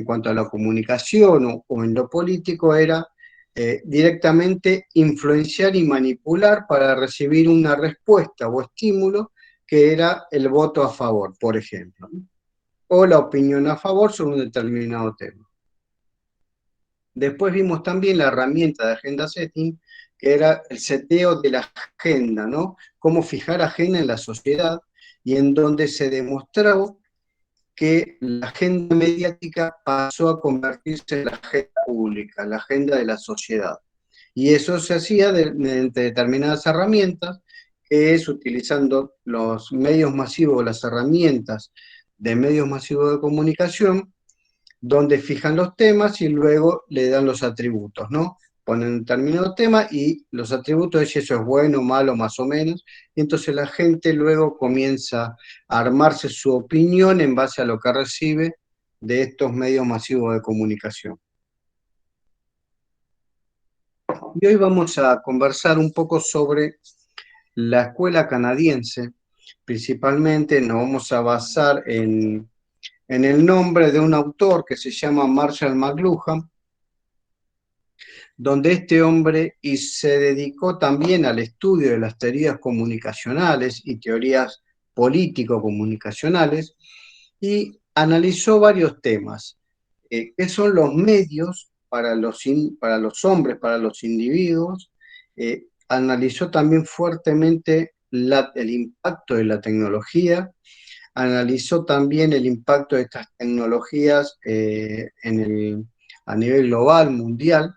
cuanto a la comunicación o en lo político era directamente influenciar y manipular para recibir una respuesta o estímulo que era el voto a favor, por ejemplo, ¿no? O la opinión a favor sobre un determinado tema. Después vimos también la herramienta de agenda setting, que era el seteo de la agenda, ¿no? Cómo fijar agenda en la sociedad y en donde se demostró que la agenda mediática pasó a convertirse en la agenda pública, la agenda de la sociedad. Y eso se hacía mediante determinadas herramientas, que es utilizando los medios masivos, las herramientas de medios masivos de comunicación, donde fijan los temas y luego le dan los atributos, ¿no? Ponen un determinado tema y los atributos de si eso es bueno, malo, más o menos, y entonces la gente luego comienza a armarse su opinión en base a lo que recibe de estos medios masivos de comunicación. Y hoy vamos a conversar un poco sobre la escuela canadiense. Principalmente nos vamos a basar en el nombre de un autor que se llama Marshall McLuhan, donde este hombre se dedicó también al estudio de las teorías comunicacionales y teorías político-comunicacionales y analizó varios temas. ¿Qué son los medios para los hombres, para los individuos? Analizó también fuertemente el impacto de la tecnología, analizó también el impacto de estas tecnologías a nivel global, mundial,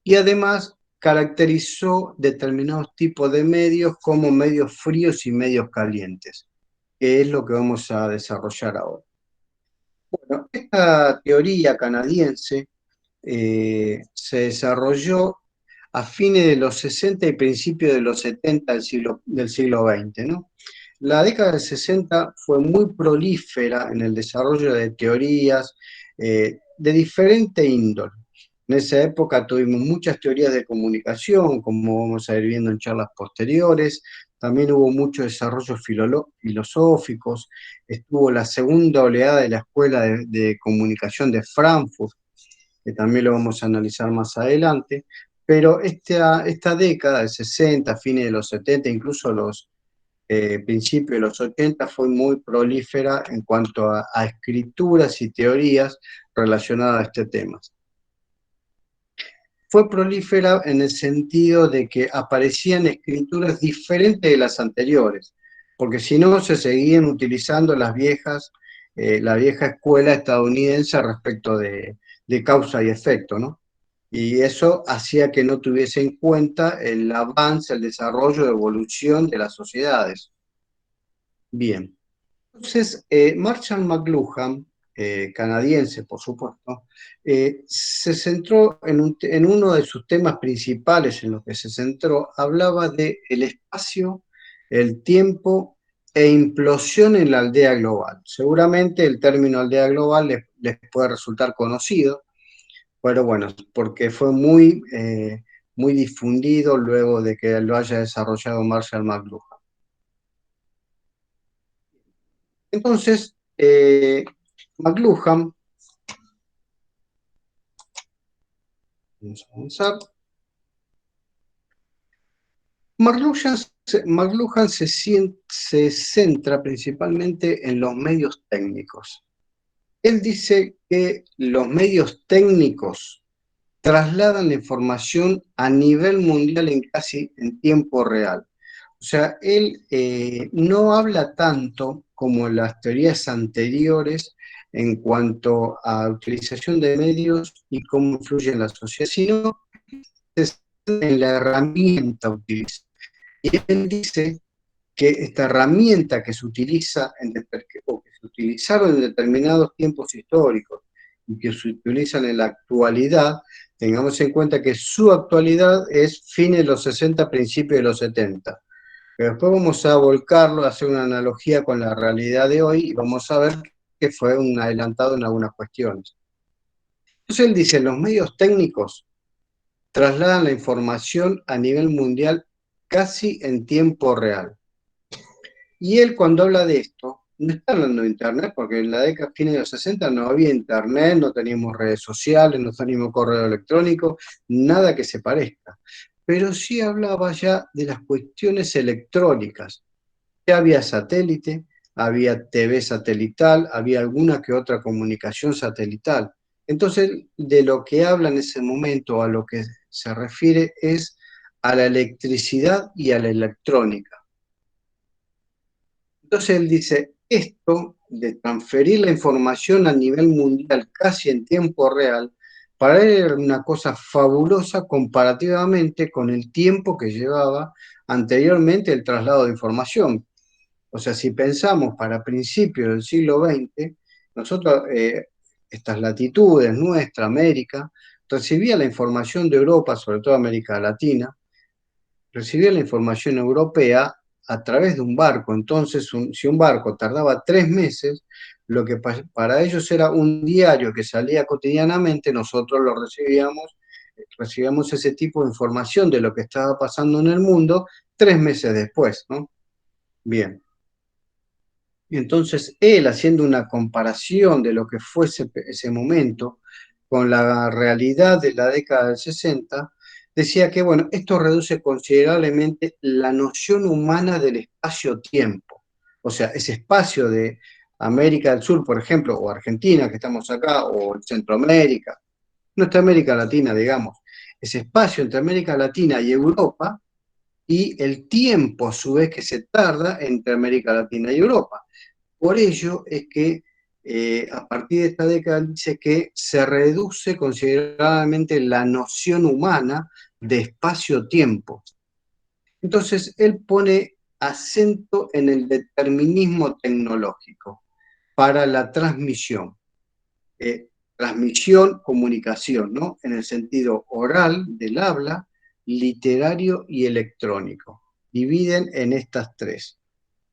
y además caracterizó determinados tipos de medios como medios fríos y medios calientes, que es lo que vamos a desarrollar ahora. Bueno, esta teoría canadiense se desarrolló a fines de los 60 y principios de los 70 del siglo XX, ¿no? La década del 60 fue muy prolífera en el desarrollo de teorías de diferente índole. En esa época tuvimos muchas teorías de comunicación, como vamos a ir viendo en charlas posteriores. También hubo muchos desarrollos filosóficos. Estuvo la segunda oleada de la Escuela de Comunicación de Frankfurt, que también lo vamos a analizar más adelante. Pero esta década de 60, fines de los 70, incluso los principios de los 80, fue muy prolífera en cuanto a escrituras y teorías relacionadas a este tema. Fue prolífera en el sentido de que aparecían escrituras diferentes de las anteriores, porque si no se seguían utilizando la vieja escuela estadounidense respecto de causa y efecto, ¿no? Y eso hacía que no tuviese en cuenta el avance, el desarrollo, la evolución de las sociedades. Bien. Entonces, Marshall McLuhan, canadiense, por supuesto, se centró en uno de sus temas principales en los que se centró, hablaba de el espacio, el tiempo e implosión en la aldea global. Seguramente el término aldea global les puede resultar conocido, pero bueno, porque fue muy difundido luego de que lo haya desarrollado Marshall McLuhan. Entonces, McLuhan, vamos a avanzar. McLuhan se centra principalmente en los medios técnicos. Él dice que los medios técnicos trasladan la información a nivel mundial casi en tiempo real. O sea, él no habla tanto como las teorías anteriores en cuanto a utilización de medios y cómo influye en la sociedad, sino en la herramienta utilizada. Y él dice que esta herramienta que se utiliza o que se utilizaron en determinados tiempos históricos y que se utilizan en la actualidad, tengamos en cuenta que su actualidad es fines de los 60, principios de los 70. Pero después vamos a volcarlo, a hacer una analogía con la realidad de hoy y vamos a ver que fue un adelantado en algunas cuestiones. Entonces él dice, los medios técnicos trasladan la información a nivel mundial casi en tiempo real. Y él cuando habla de esto, no está hablando de Internet, porque en la década, fines de los 60 no había Internet, no teníamos redes sociales, no teníamos correo electrónico, nada que se parezca. Pero sí hablaba ya de las cuestiones electrónicas. Ya había satélite, había TV satelital, había alguna que otra comunicación satelital. Entonces, de lo que habla en ese momento, a lo que se refiere es a la electricidad y a la electrónica. Entonces él dice, esto de transferir la información a nivel mundial casi en tiempo real, para él era una cosa fabulosa comparativamente con el tiempo que llevaba anteriormente el traslado de información. O sea, si pensamos para principios del siglo XX, nosotros, estas latitudes, nuestra América, recibía la información de Europa, sobre todo América Latina, recibía la información europea a través de un barco. Entonces, si un barco tardaba 3 meses, lo que para ellos era un diario que salía cotidianamente, nosotros lo recibíamos ese tipo de información de lo que estaba pasando en el mundo 3 meses después, ¿no? Bien. Y entonces él, haciendo una comparación de lo que fue ese momento con la realidad de la década del 60, decía que, bueno, esto reduce considerablemente la noción humana del espacio-tiempo. O sea, ese espacio de América del Sur, por ejemplo, o Argentina, que estamos acá, o Centroamérica, nuestra América Latina, digamos, ese espacio entre América Latina y Europa, y el tiempo a su vez que se tarda entre América Latina y Europa. Por ello es que a partir de esta década dice que se reduce considerablemente la noción humana de espacio-tiempo. Entonces, él pone acento en el determinismo tecnológico para la transmisión. Transmisión, comunicación, ¿no? En el sentido oral del habla, literario y electrónico. Dividen en estas tres,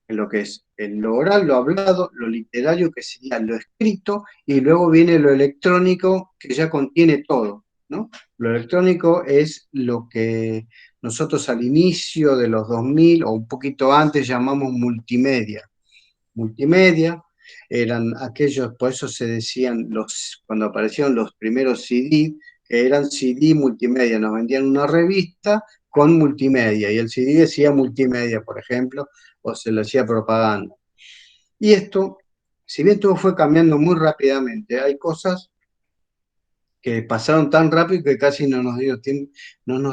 en lo que es en lo oral, lo hablado, lo literario, que sería lo escrito, y luego viene lo electrónico, que ya contiene todo, ¿no? Lo electrónico es lo que nosotros al inicio de los 2000 o un poquito antes llamamos multimedia. Multimedia eran aquellos, por eso se decían cuando aparecieron los primeros CD, que eran CD multimedia, nos vendían una revista con multimedia y el CD decía multimedia, por ejemplo, o se le hacía propaganda. Y esto, si bien todo fue cambiando muy rápidamente, hay cosas que pasaron tan rápido que casi no nos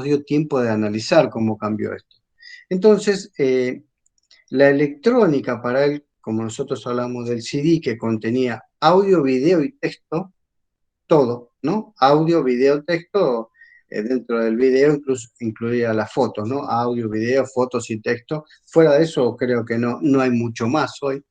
dio tiempo de analizar cómo cambió esto. Entonces, la electrónica para él, como nosotros hablamos del CD, que contenía audio, video y texto, todo, ¿no? Audio, video, texto, dentro del video incluso incluía las fotos, ¿no? Audio, video, fotos y texto. Fuera de eso creo que no hay mucho más hoy.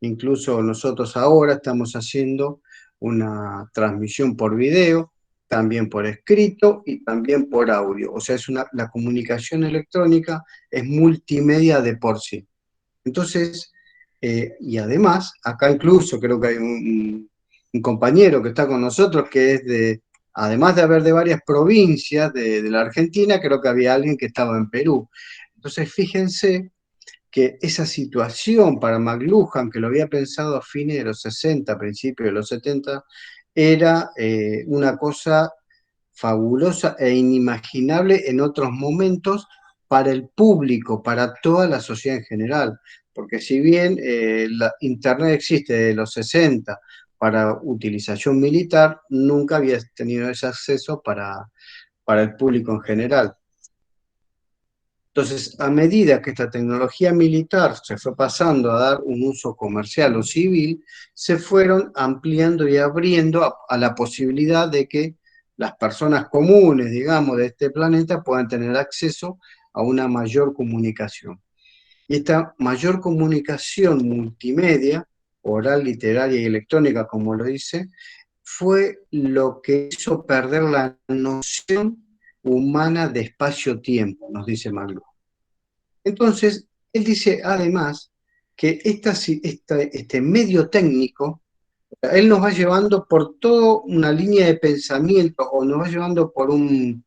Incluso nosotros ahora estamos haciendo una transmisión por video, también por escrito y también por audio. O sea, la comunicación electrónica es multimedia de por sí. Entonces, y además, acá incluso creo que hay un compañero que está con nosotros que es además de haber de varias provincias de la Argentina, creo que había alguien que estaba en Perú. Entonces, fíjense que esa situación para McLuhan, que lo había pensado a fines de los 60, principios de los 70, era una cosa fabulosa e inimaginable en otros momentos para el público, para toda la sociedad en general. Porque si bien la Internet existe desde los 60 para utilización militar, nunca había tenido ese acceso para el público en general. Entonces, a medida que esta tecnología militar se fue pasando a dar un uso comercial o civil, se fueron ampliando y abriendo a la posibilidad de que las personas comunes, digamos, de este planeta puedan tener acceso a una mayor comunicación. Y esta mayor comunicación multimedia, oral, literaria y electrónica, como lo dice, fue lo que hizo perder la noción humana de espacio-tiempo, nos dice Maglo. Entonces, él dice además que este medio técnico, él nos va llevando por toda una línea de pensamiento o nos va llevando por un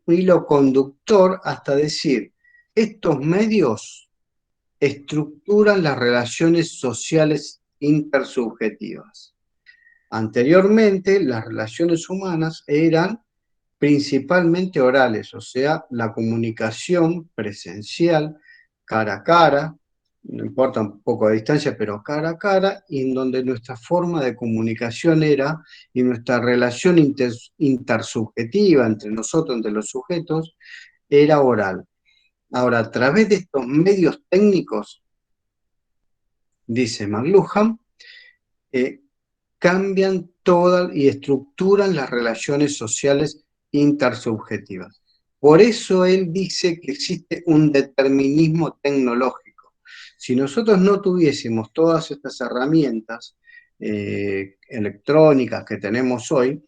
hilo conductor hasta decir, estos medios estructuran las relaciones sociales intersubjetivas. Anteriormente, las relaciones humanas eran principalmente orales, o sea, la comunicación presencial, cara a cara, no importa un poco de distancia, pero cara a cara, y en donde nuestra forma de comunicación era, y nuestra relación intersubjetiva entre nosotros, entre los sujetos, era oral. Ahora, a través de estos medios técnicos, dice McLuhan, eh, cambian todas y estructuran las relaciones sociales intersubjetivas. Por eso él dice que existe un determinismo tecnológico. Si nosotros no tuviésemos todas estas herramientas electrónicas que tenemos hoy,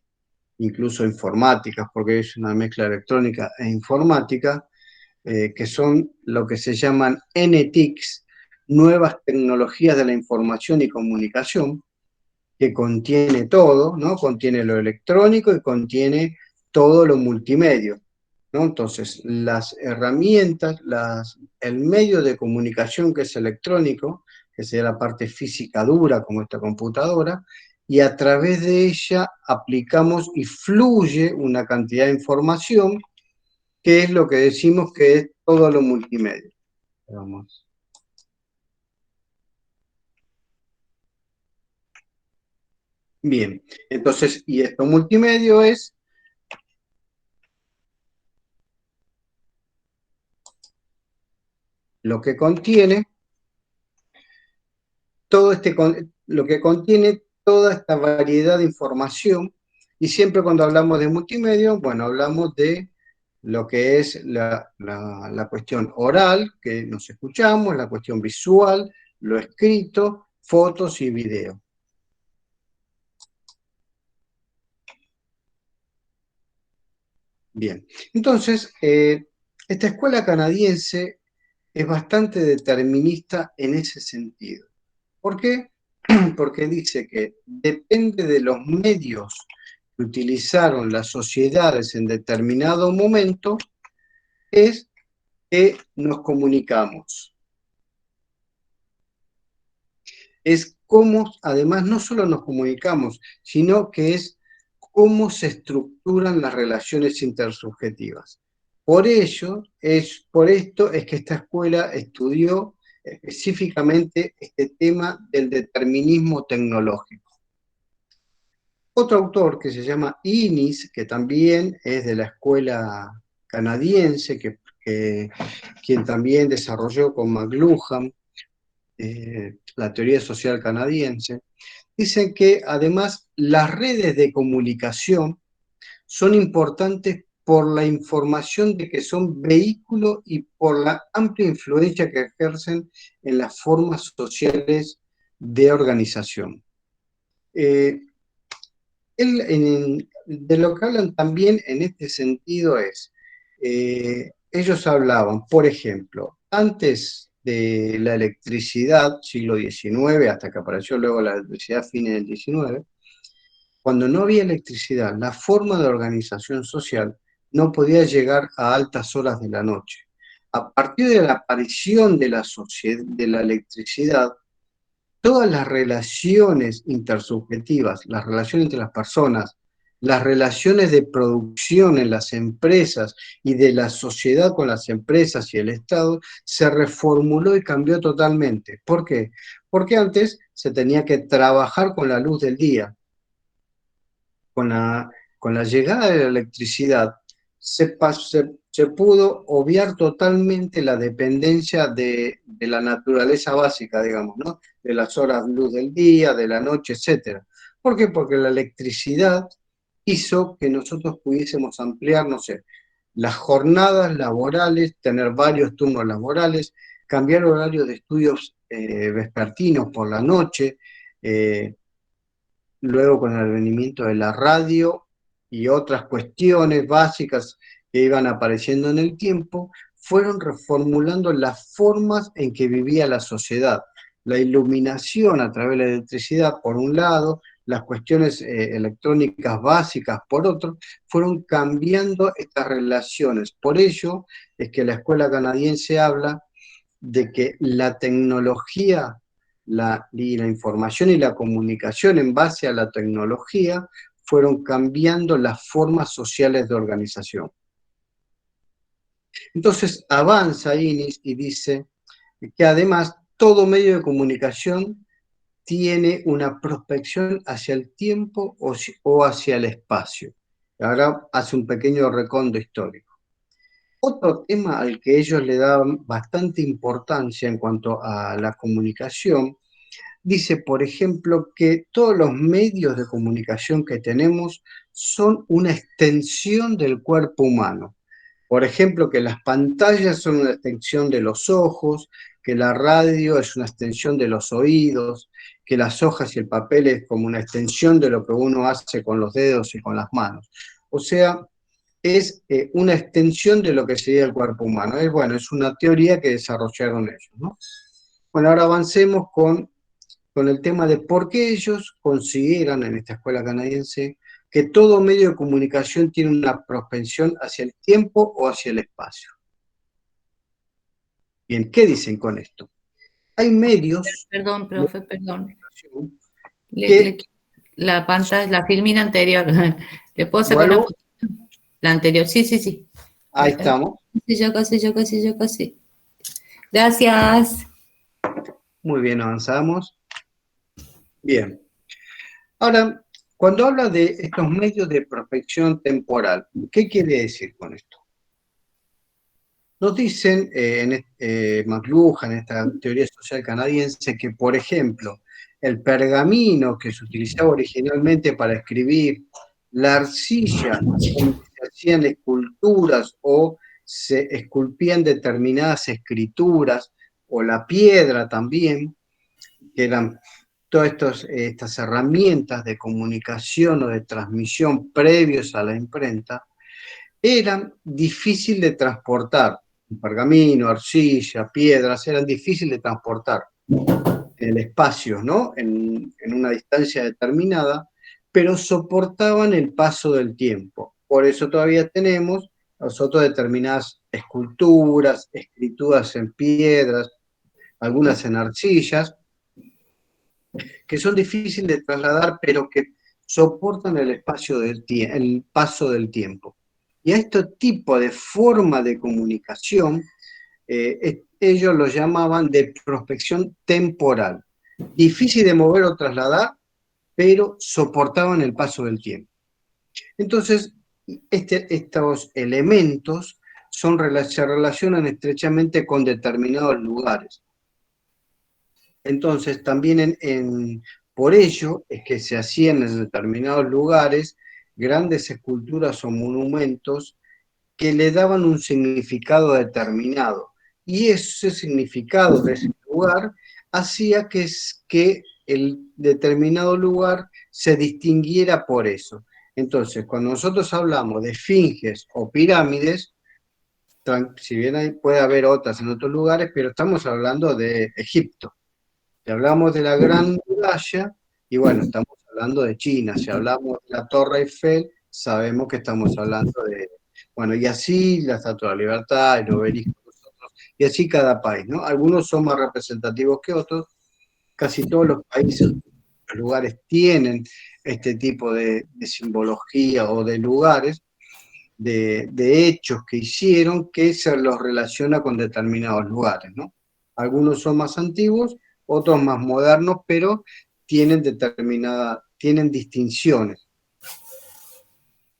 incluso informáticas, porque es una mezcla electrónica e informática, que son lo que se llaman NTICs, nuevas tecnologías de la información y comunicación, que contiene todo, ¿no? Contiene lo electrónico y contiene todo lo multimedia, ¿no? Entonces, las herramientas, el medio de comunicación que es electrónico, que sería la parte física dura como esta computadora, y a través de ella aplicamos y fluye una cantidad de información, que es lo que decimos que es todo lo multimedia. Vamos. Bien, entonces, y esto multimedio es lo que contiene todo lo que contiene toda esta variedad de información, y siempre cuando hablamos de multimedia, bueno, hablamos de lo que es la cuestión oral, que nos escuchamos, la cuestión visual, lo escrito, fotos y video. Bien, entonces, esta escuela canadiense es bastante determinista en ese sentido. ¿Por qué? Porque dice que depende de los medios que utilizaron las sociedades en determinado momento, es que nos comunicamos. Es cómo, además, no solo nos comunicamos, sino que es cómo se estructuran las relaciones intersubjetivas. Por esto es que esta escuela estudió específicamente este tema del determinismo tecnológico. Otro autor que se llama Innis, que también es de la escuela canadiense, quien también desarrolló con McLuhan la teoría social canadiense, dicen que además las redes de comunicación son importantes por la información de que son vehículo y por la amplia influencia que ejercen en las formas sociales de organización. Eh, de lo que hablan también en este sentido es, ellos hablaban, por ejemplo, antes de la electricidad, siglo XIX, hasta que apareció luego la electricidad a fines del XIX, cuando no había electricidad, la forma de organización social no podía llegar a altas horas de la noche. A partir de la aparición de de la electricidad, todas las relaciones intersubjetivas, las relaciones entre las personas, las relaciones de producción en las empresas y de la sociedad con las empresas y el Estado, se reformuló y cambió totalmente. ¿Por qué? Porque antes se tenía que trabajar con la luz del día. Con con la llegada de la electricidad, se pudo obviar totalmente la dependencia de la naturaleza básica, digamos, ¿no? De las horas luz del día, de la noche, etcétera. ¿Por qué? Porque la electricidad hizo que nosotros pudiésemos ampliar, no sé, las jornadas laborales, tener varios turnos laborales, cambiar horario de estudios vespertinos por la noche, luego con el advenimiento de la radio y otras cuestiones básicas que iban apareciendo en el tiempo, fueron reformulando las formas en que vivía la sociedad. La iluminación a través de la electricidad, por un lado, las cuestiones electrónicas básicas, por otro, fueron cambiando estas relaciones. Por ello es que la escuela canadiense habla de que la tecnología y la información y la comunicación en base a la tecnología fueron cambiando las formas sociales de organización. Entonces avanza Innis y dice que además todo medio de comunicación tiene una prospección hacia el tiempo o hacia el espacio. Ahora hace un pequeño recondo histórico. Otro tema al que ellos le daban bastante importancia en cuanto a la comunicación, dice, por ejemplo, que todos los medios de comunicación que tenemos son una extensión del cuerpo humano. Por ejemplo, que las pantallas son una extensión de los ojos, que la radio es una extensión de los oídos, que las hojas y el papel es como una extensión de lo que uno hace con los dedos y con las manos. O sea, es una extensión de lo que sería el cuerpo humano. Bueno, es una teoría que desarrollaron ellos, ¿no? Bueno, ahora avancemos con el tema de por qué ellos consideran en esta escuela canadiense que todo medio de comunicación tiene una propensión hacia el tiempo o hacia el espacio. Bien, ¿qué dicen con esto? Hay medios Perdón, de profe, perdón. comunicación Le, que, le- la pantalla, la filmina anterior. ¿Le puedo sacar una bueno, foto? La anterior, sí, sí, sí. ahí estamos. Casi. Gracias. Muy bien, avanzamos. Bien. Ahora, cuando habla de estos medios de prospección temporal, ¿qué quiere decir con esto? Nos dicen McLuhan, en esta teoría social canadiense, que, por ejemplo, el pergamino que se utilizaba originalmente para escribir, la arcilla donde se hacían esculturas o se esculpían determinadas escrituras, o la piedra también, que eran todas estas herramientas de comunicación o de transmisión previos a la imprenta, eran difíciles de transportar. Pergamino, arcilla, piedras, eran difíciles de transportar en el espacio, ¿no? En una distancia determinada, pero soportaban el paso del tiempo. Por eso todavía tenemos nosotros determinadas esculturas, escrituras en piedras, algunas en arcillas, que son difíciles de trasladar, pero que soportan el espacio el paso del tiempo. Y a este tipo de forma de comunicación, ellos lo llamaban de prospección temporal. Difícil de mover o trasladar, pero soportaban el paso del tiempo. Entonces, estos elementos se relacionan estrechamente con determinados lugares. Entonces, también por ello es que se hacían en determinados lugares grandes esculturas o monumentos que le daban un significado determinado. Y ese significado de ese lugar hacía que el determinado lugar se distinguiera por eso. Entonces, cuando nosotros hablamos de esfinges o pirámides, si bien puede haber otras en otros lugares, pero estamos hablando de Egipto. Si hablamos de la Gran Muralla, y bueno, estamos hablando de China. Si hablamos de la Torre Eiffel, sabemos que estamos hablando de, bueno, y así la Estatua de la Libertad, el Obelisco, y así cada país, ¿no? Algunos son más representativos que otros, casi todos los países, los lugares tienen este tipo de simbología o de lugares, de hechos que hicieron que se los relaciona con determinados lugares, ¿no? Algunos son más antiguos, otros más modernos, pero tienen distinciones.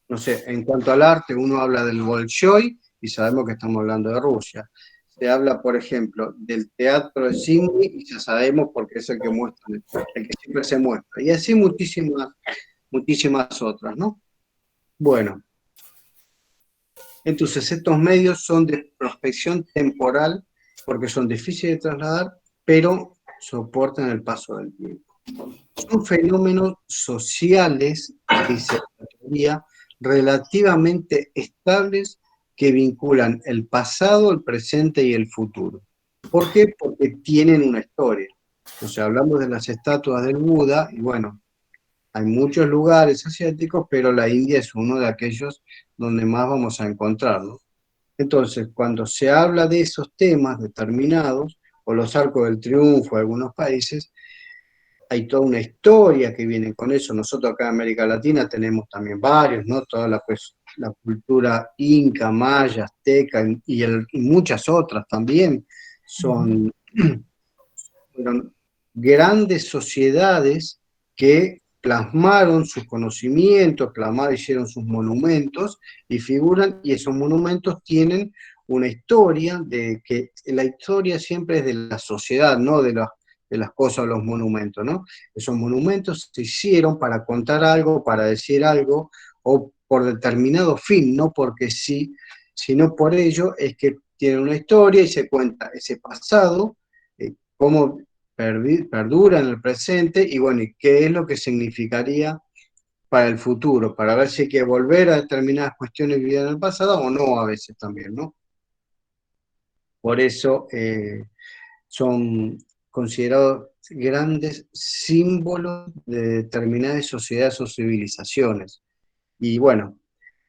No sé, en cuanto al arte, uno habla del Bolshoi y sabemos que estamos hablando de Rusia. Se habla, por ejemplo, del teatro de Sydney y ya sabemos porque es el que muestra, el que siempre se muestra. Y así muchísimas otras, ¿no? Bueno, entonces estos medios son de prospección temporal porque son difíciles de trasladar, pero soportan el paso del tiempo. Son fenómenos sociales, dice la teoría, relativamente estables que vinculan el pasado, el presente y el futuro. ¿Por qué? Porque tienen una historia. O sea, hablamos de las estatuas del Buda y bueno, hay muchos lugares asiáticos, pero la India es uno de aquellos donde más vamos a encontrarlo. Entonces, cuando se habla de esos temas determinados, o los arcos del triunfo de algunos países, hay toda una historia que viene con eso. Nosotros acá en América Latina tenemos también varios, ¿no? Toda la cultura inca, maya, azteca y muchas otras también son, fueron grandes sociedades que plasmaron sus conocimientos, plasmaron, hicieron sus monumentos y figuran, y esos monumentos tienen una historia de que la historia siempre es de la sociedad, no de las cosas, los monumentos, ¿no? Esos monumentos se hicieron para contar algo, para decir algo, o por determinado fin, no porque sí, sino por ello es que tiene una historia y se cuenta ese pasado, cómo perdura en el presente y bueno, y qué es lo que significaría para el futuro, para ver si hay que volver a determinadas cuestiones vividas en el pasado o no a veces también, ¿no? Por eso son considerados grandes símbolos de determinadas sociedades o civilizaciones. Y bueno,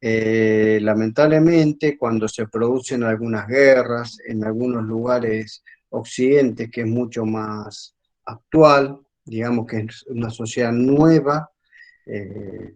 lamentablemente cuando se producen algunas guerras en algunos lugares occidentes, que es mucho más actual, digamos que es una sociedad nueva, eh,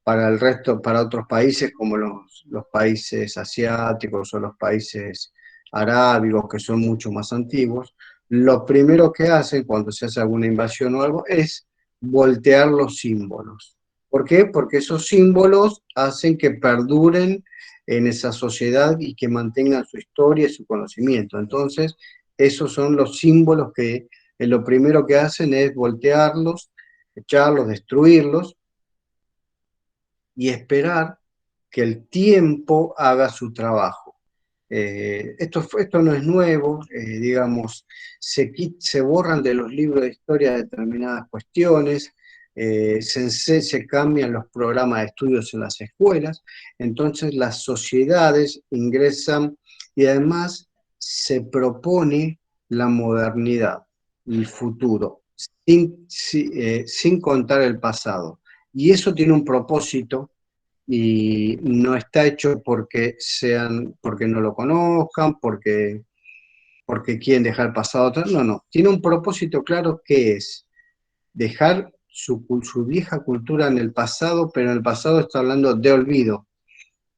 para el resto, para otros países como los países asiáticos o los países arábigos, que son mucho más antiguos, lo primero que hacen cuando se hace alguna invasión o algo es voltear los símbolos. ¿Por qué? Porque esos símbolos hacen que perduren en esa sociedad y que mantengan su historia y su conocimiento. Entonces, esos son los símbolos que lo primero que hacen es voltearlos, echarlos, destruirlos y esperar que el tiempo haga su trabajo. Esto no es nuevo, digamos, se borran de los libros de historia determinadas cuestiones, se cambian los programas de estudios en las escuelas, entonces las sociedades ingresan y además se propone la modernidad, el futuro, sin contar el pasado. Y eso tiene un propósito y no está hecho porque no lo conozcan, porque quieren dejar pasado atrás. No, no. Tiene un propósito claro que es dejar su vieja cultura en el pasado, pero en el pasado está hablando de olvido.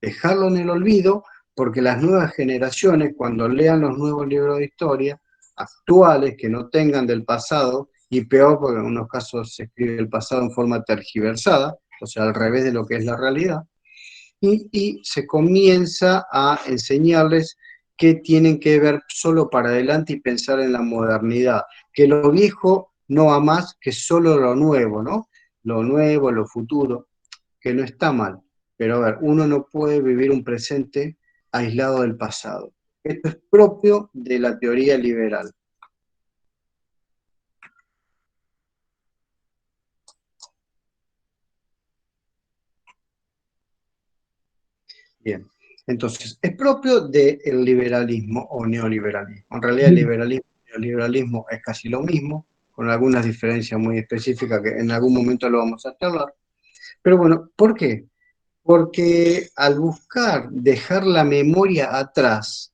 Dejarlo en el olvido porque las nuevas generaciones, cuando lean los nuevos libros de historia, actuales, que no tengan del pasado, y peor porque en unos casos se escribe el pasado en forma tergiversada, o sea, al revés de lo que es la realidad, y se comienza a enseñarles que tienen que ver solo para adelante y pensar en la modernidad, que lo viejo no va más que solo lo nuevo, ¿no? Lo nuevo, lo futuro, que no está mal, pero a ver, uno no puede vivir un presente aislado del pasado. Esto es propio de la teoría liberal. Bien, entonces, es propio del liberalismo o neoliberalismo. En realidad, el liberalismo y el neoliberalismo es casi lo mismo, con algunas diferencias muy específicas que en algún momento lo vamos a charlar. Pero bueno, ¿por qué? Porque al buscar dejar la memoria atrás,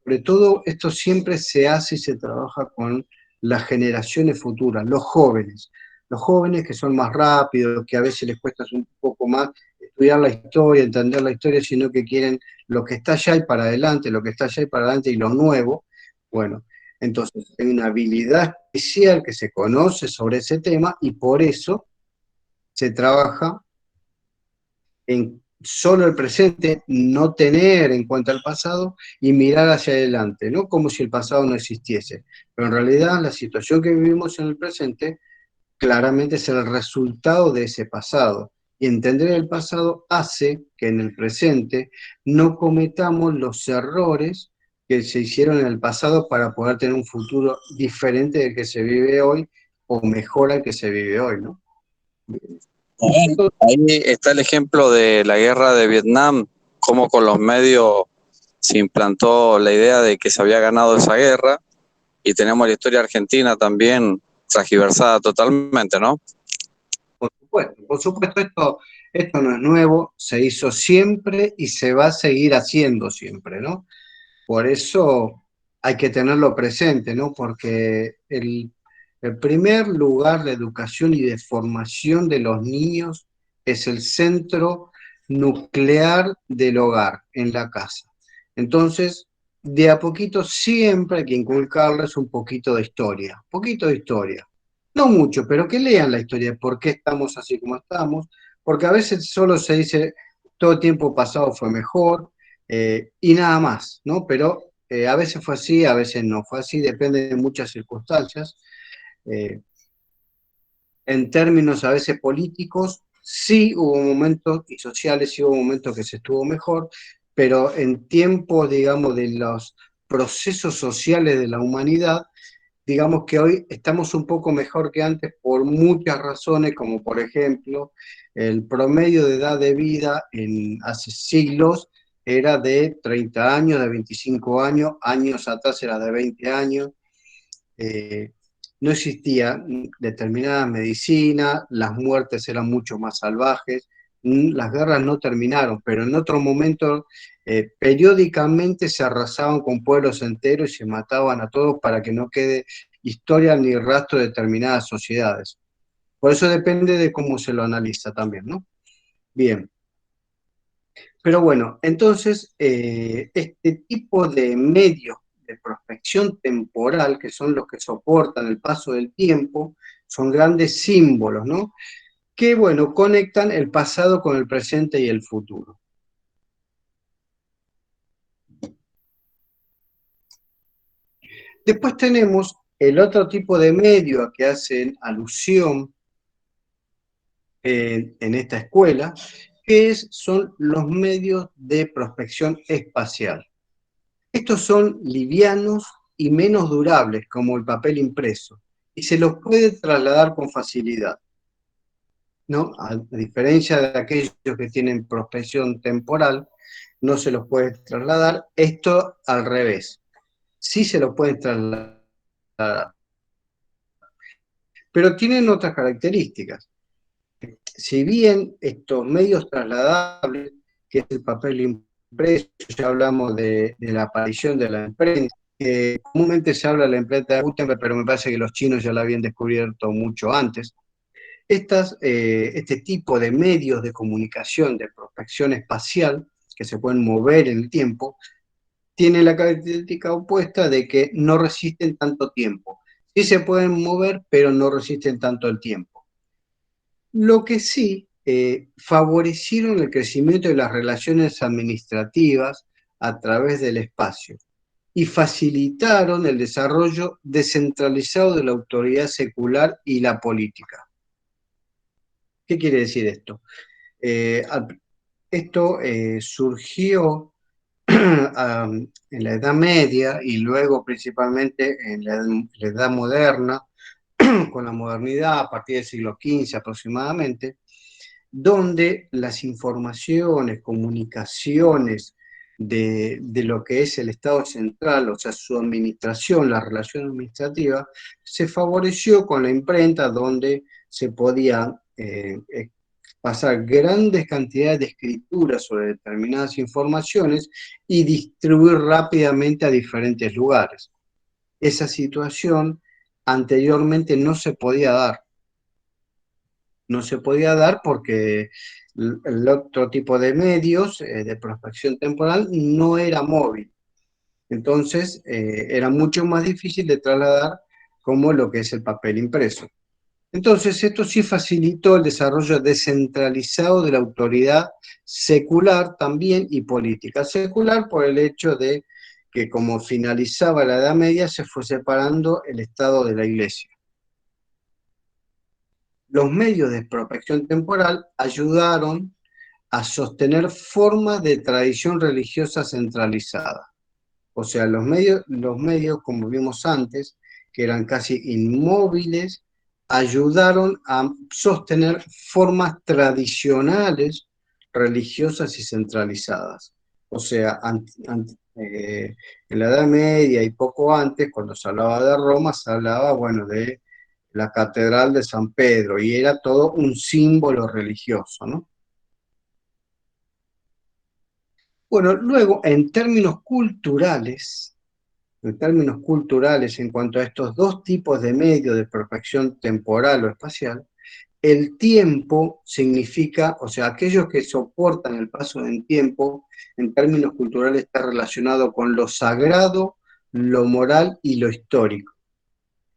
sobre todo esto siempre se hace y se trabaja con las generaciones futuras, los jóvenes que son más rápidos, que a veces les cuesta un poco más estudiar la historia, entender la historia, sino que quieren lo que está allá y para adelante, lo que está allá y para adelante y lo nuevo. Bueno, entonces hay una habilidad especial que se conoce sobre ese tema y por eso se trabaja en solo el presente, no tener en cuenta el pasado y mirar hacia adelante, ¿no? Como si el pasado no existiese. Pero en realidad la situación que vivimos en el presente claramente es el resultado de ese pasado. Y entender el pasado hace que en el presente no cometamos los errores que se hicieron en el pasado para poder tener un futuro diferente del que se vive hoy o mejor al que se vive hoy, ¿no? Ahí está el ejemplo de la guerra de Vietnam, cómo con los medios se implantó la idea de que se había ganado esa guerra, y tenemos la historia argentina también transgiversada totalmente, ¿no? Por supuesto, esto Esto no es nuevo, se hizo siempre y se va a seguir haciendo siempre, ¿no? Por eso hay que tenerlo presente, ¿no? Porque el primer lugar de educación y de formación de los niños es el centro nuclear del hogar, en la casa. Entonces, de a poquito siempre hay que inculcarles un poquito de historia. No mucho, pero que lean la historia de por qué estamos así como estamos, porque a veces solo se dice todo el tiempo pasado fue mejor, y nada más, ¿no? Pero a veces fue así, a veces no fue así, depende de muchas circunstancias. Eh, en términos a veces políticos, sí hubo momentos, y sociales, sí hubo momentos que se estuvo mejor, pero en tiempos, digamos, de los procesos sociales de la humanidad, digamos que hoy estamos un poco mejor que antes por muchas razones, como por ejemplo, el promedio de edad de vida hace siglos era de 30 años, de 25 años, años atrás era de 20 años. eh, no existía determinada medicina, las muertes eran mucho más salvajes, las guerras no terminaron, pero en otro momento periódicamente se arrasaban con pueblos enteros y se mataban a todos para que no quede historia ni rastro de determinadas sociedades. Por eso depende de cómo se lo analiza también, ¿no? Bien. Pero bueno, entonces, este tipo de medios de prospección temporal, que son los que soportan el paso del tiempo, son grandes símbolos, ¿no? Que, bueno, conectan el pasado con el presente y el futuro. Después tenemos el otro tipo de medios a que hacen alusión en esta escuela, que son los medios de prospección espacial. Estos son livianos y menos durables, como el papel impreso, y se los puede trasladar con facilidad, ¿no? A diferencia de aquellos que tienen prospección temporal, no se los puede trasladar. Esto al revés, sí se los puede trasladar, pero tienen otras características. Si bien estos medios trasladables, que es el papel impreso, ya hablamos de la aparición de la imprenta. Comúnmente se habla de la imprenta de Gutenberg, pero me parece que los chinos ya la habían descubierto mucho antes. Este tipo de medios de comunicación, de prospección espacial, que se pueden mover en el tiempo, tienen la característica opuesta de que no resisten tanto tiempo. Sí se pueden mover, pero no resisten tanto el tiempo. Lo que sí favorecieron el crecimiento de las relaciones administrativas a través del espacio y facilitaron el desarrollo descentralizado de la autoridad secular y la política. ¿Qué quiere decir esto? Eh, Esto surgió en la Edad Media y luego principalmente en la Edad Moderna, con la modernidad a partir del siglo XV aproximadamente, donde las informaciones, comunicaciones de lo que es el Estado central, o sea, su administración, la relación administrativa, se favoreció con la imprenta donde se podía pasar grandes cantidades de escrituras sobre determinadas informaciones y distribuir rápidamente a diferentes lugares. Esa situación anteriormente no se podía dar. No se podía dar porque el otro tipo de medios de prospección temporal no era móvil. Entonces, era mucho más difícil de trasladar como lo que es el papel impreso. Entonces, esto sí facilitó el desarrollo descentralizado de la autoridad secular también y política. Secular por el hecho de que como finalizaba la Edad Media se fue separando el Estado de la Iglesia. Los medios de prospección temporal ayudaron a sostener formas de tradición religiosa centralizada. O sea, los medios, como vimos antes, que eran casi inmóviles, ayudaron a sostener formas tradicionales religiosas y centralizadas. O sea, en la Edad Media y poco antes, cuando se hablaba de Roma, se hablaba, bueno, de la Catedral de San Pedro, y era todo un símbolo religioso, ¿no? Bueno, luego, en términos culturales, en cuanto a estos dos tipos de medios de prospección temporal o espacial, el tiempo significa, o sea, aquellos que soportan el paso del tiempo, en términos culturales está relacionado con lo sagrado, lo moral y lo histórico.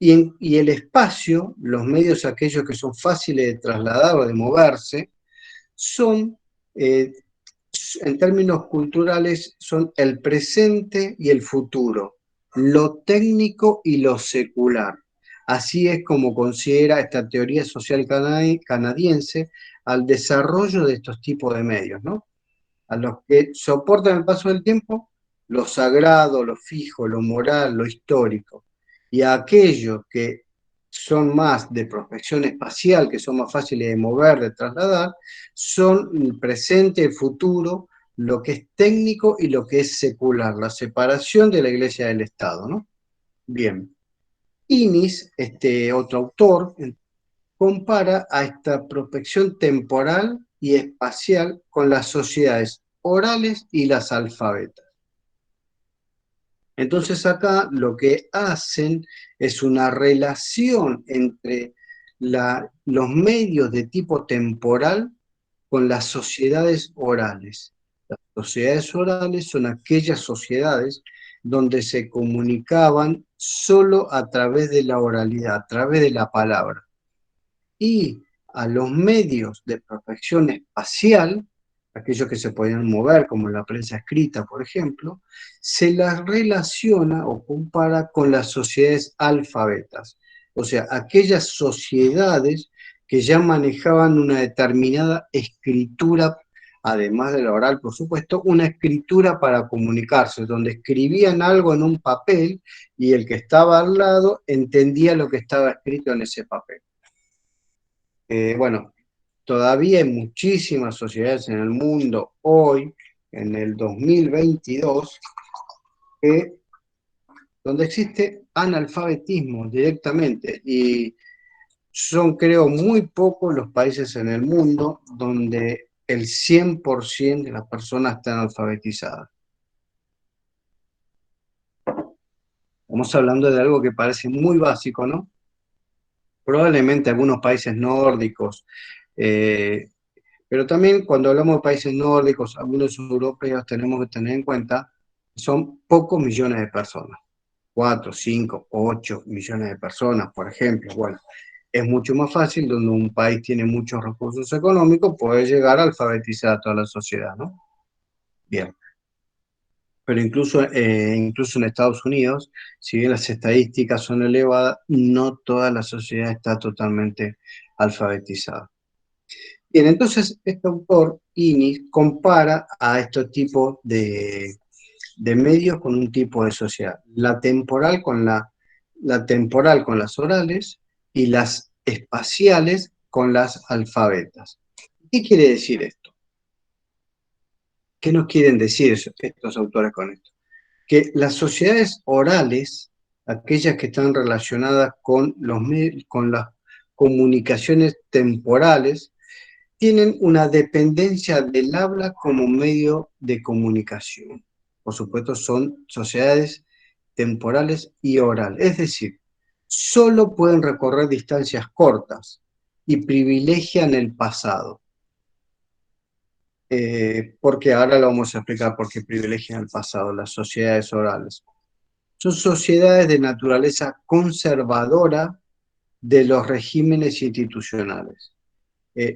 Y el espacio, los medios aquellos que son fáciles de trasladar o de moverse, son, eh, en términos culturales, son el presente y el futuro, lo técnico y lo secular. Así es como considera esta teoría social canadiense al desarrollo de estos tipos de medios, ¿no? A los que soportan el paso del tiempo, lo sagrado, lo fijo, lo moral, lo histórico, y a aquellos que son más de prospección espacial, que son más fáciles de mover, de trasladar, son el presente, el futuro, lo que es técnico y lo que es secular, la separación de la Iglesia del Estado, ¿no? Bien. Innis, este otro autor, compara a esta prospección temporal y espacial con las sociedades orales y las alfabetas. Entonces acá lo que hacen es una relación entre los medios de tipo temporal con las sociedades orales. Las sociedades orales son aquellas sociedades donde se comunicaban solo a través de la oralidad, a través de la palabra. Y a los medios de prospección espacial, aquellos que se podían mover, como la prensa escrita, por ejemplo, se las relaciona o compara con las sociedades alfabetas, o sea, aquellas sociedades que ya manejaban una determinada escritura, además de la oral, por supuesto, una escritura para comunicarse, donde escribían algo en un papel y el que estaba al lado entendía lo que estaba escrito en ese papel. Bueno, todavía hay muchísimas sociedades en el mundo hoy, en el 2022, donde existe analfabetismo directamente y son, creo, muy pocos los países en el mundo donde el 100% de las personas están alfabetizadas. Estamos hablando de algo que parece muy básico, ¿no? Probablemente algunos países nórdicos, pero también cuando hablamos de países nórdicos, algunos europeos, tenemos que tener en cuenta que son pocos millones de personas, 4, 5, 8 millones de personas, por ejemplo. Bueno, es mucho más fácil donde un país tiene muchos recursos económicos, poder llegar a alfabetizar a toda la sociedad, ¿no? Bien. Pero incluso en Estados Unidos, si bien las estadísticas son elevadas, no toda la sociedad está totalmente alfabetizada. Bien, entonces este autor, Innis, compara a estos tipos de medios con un tipo de sociedad. La temporal con las orales y las espaciales con las alfabetas. ¿Qué quiere decir esto? ¿Qué nos quieren decir estos autores con esto? Que las sociedades orales, aquellas que están relacionadas con las comunicaciones temporales, tienen una dependencia del habla como medio de comunicación. Por supuesto, son sociedades temporales y orales. Es decir, solo pueden recorrer distancias cortas y privilegian el pasado. Porque ahora lo vamos a explicar por qué privilegian el pasado, las sociedades orales. Son sociedades de naturaleza conservadora de los regímenes institucionales.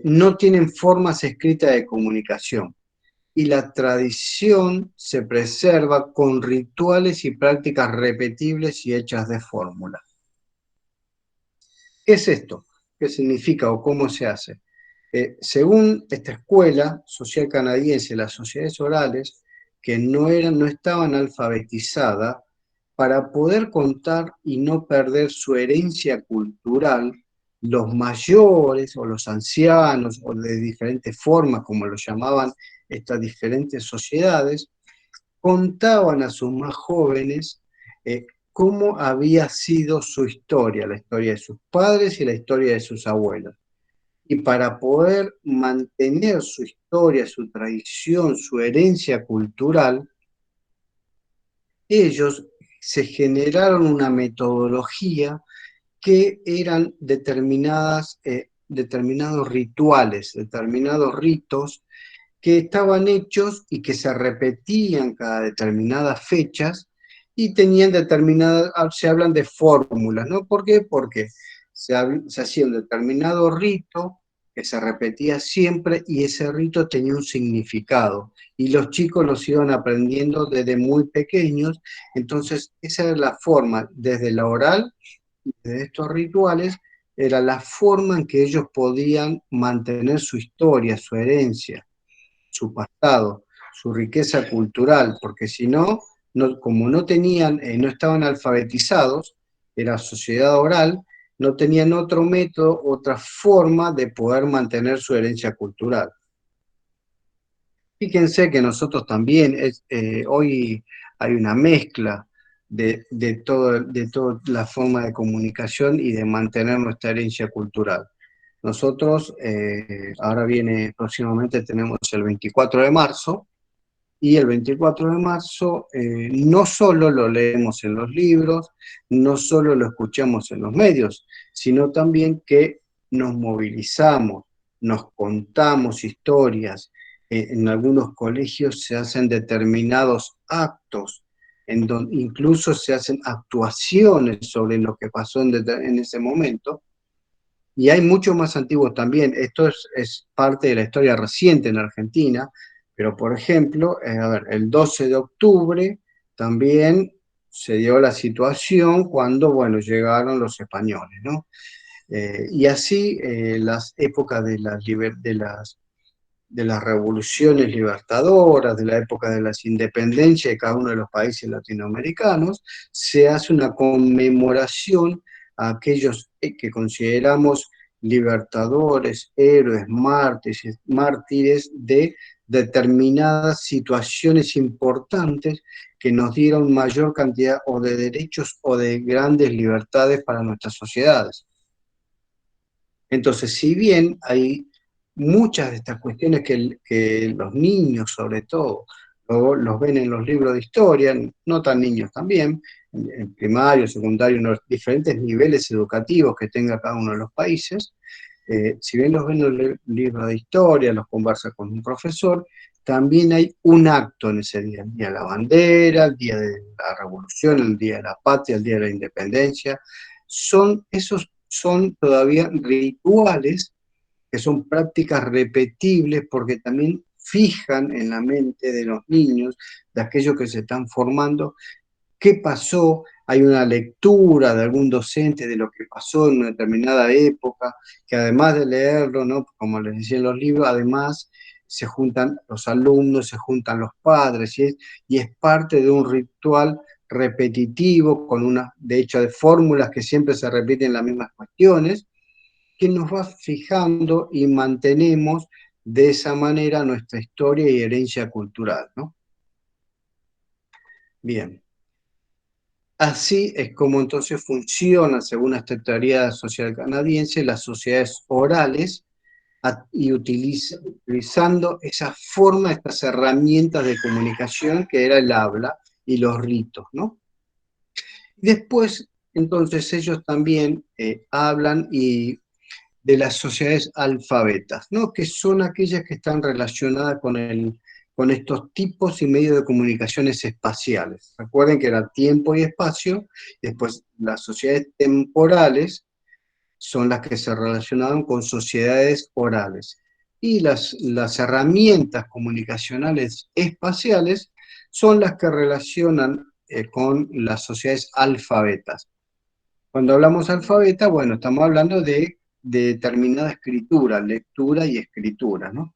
No tienen formas escritas de comunicación y la tradición se preserva con rituales y prácticas repetibles y hechas de fórmula. ¿Qué es esto? ¿Qué significa o cómo se hace? Según esta escuela social canadiense, las sociedades orales que no estaban alfabetizadas, para poder contar y no perder su herencia cultural, los mayores o los ancianos, o de diferentes formas, como lo llamaban estas diferentes sociedades, contaban a sus más jóvenes cómo había sido su historia, la historia de sus padres y la historia de sus abuelos. Y para poder mantener su historia, su tradición, su herencia cultural, ellos se generaron una metodología que eran determinados rituales, determinados ritos que estaban hechos y que se repetían cada determinadas fechas y tenían determinadas, se hablan de fórmulas, ¿no? ¿Por qué? Porque se hacía un determinado rito que se repetía siempre y ese rito tenía un significado y los chicos los iban aprendiendo desde muy pequeños, entonces esa era la forma, desde la oral, desde estos rituales, era la forma en que ellos podían mantener su historia, su herencia, su pasado, su riqueza cultural, porque si no, como no tenían, no estaban alfabetizados, era sociedad oral, no tenían otro método, otra forma de poder mantener su herencia cultural. Fíjense que nosotros también, hoy hay una mezcla de toda la forma de comunicación y de mantener nuestra herencia cultural. Nosotros, ahora viene, próximamente tenemos el 24 de marzo, y el 24 de marzo no solo lo leemos en los libros, no solo lo escuchamos en los medios, sino también que nos movilizamos, nos contamos historias. En algunos colegios se hacen determinados actos, en donde incluso se hacen actuaciones sobre lo que pasó en ese momento. Y hay muchos más antiguos también. Esto es parte de la historia reciente en Argentina, pero por ejemplo, a ver, el 12 de octubre también se dio la situación cuando, bueno, llegaron los españoles, ¿no? Y así las épocas de las revoluciones libertadoras, de la época de las independencias de cada uno de los países latinoamericanos, se hace una conmemoración a aquellos que consideramos libertadores, héroes, mártires de determinadas situaciones importantes que nos dieron mayor cantidad o de derechos o de grandes libertades para nuestras sociedades. Entonces, si bien hay muchas de estas cuestiones que los niños, sobre todo, los ven en los libros de historia, no tan niños también, en primario, secundario, en los diferentes niveles educativos que tenga cada uno de los países, si bien los ven en los libros de historia, los conversa con un profesor, también hay un acto en ese día, el Día de la Bandera, el Día de la Revolución, el Día de la Patria, el Día de la Independencia. Esos son todavía rituales que son prácticas repetibles porque también fijan en la mente de los niños, de aquellos que se están formando, qué pasó, hay una lectura de algún docente de lo que pasó en una determinada época, que además de leerlo, ¿no? Como les decía en los libros, además se juntan los alumnos, se juntan los padres, y es parte de un ritual repetitivo, con una, de hecho, de fórmulas que siempre se repiten las mismas cuestiones, que nos va fijando y mantenemos de esa manera nuestra historia y herencia cultural, ¿no? Bien. Así es como entonces funciona, según esta teoría social canadiense, las sociedades orales y utilizando esa forma, estas herramientas de comunicación que era el habla y los ritos, ¿no? Después, entonces, ellos también hablan de las sociedades alfabetas, ¿no? Que son aquellas que están relacionadas con estos tipos y medios de comunicaciones espaciales. Recuerden que era tiempo y espacio, y después las sociedades temporales son las que se relacionaban con sociedades orales. Y las herramientas comunicacionales espaciales son las que relacionan con las sociedades alfabetas. Cuando hablamos alfabeta, bueno, estamos hablando de determinada escritura, lectura y escritura, ¿no?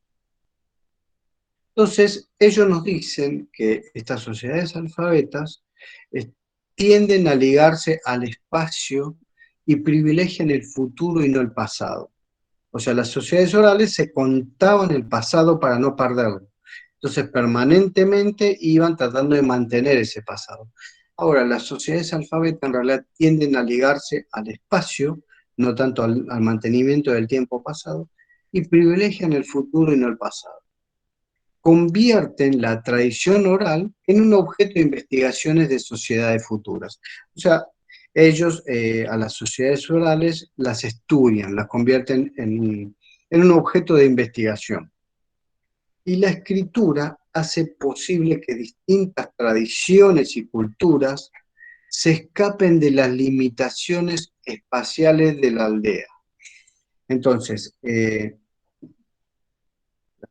Entonces, ellos nos dicen que estas sociedades alfabetas tienden a ligarse al espacio y privilegian el futuro y no el pasado. O sea, las sociedades orales se contaban el pasado para no perderlo. Entonces, permanentemente iban tratando de mantener ese pasado. Ahora, las sociedades alfabetas en realidad tienden a ligarse al espacio, no tanto al mantenimiento del tiempo pasado, y privilegian el futuro y no el pasado. Convierten la tradición oral en un objeto de investigaciones de sociedades futuras. O sea, ellos a las sociedades orales las estudian, las convierten en un objeto de investigación. Y la escritura hace posible que distintas tradiciones y culturas se escapen de las limitaciones espaciales de la aldea. Entonces,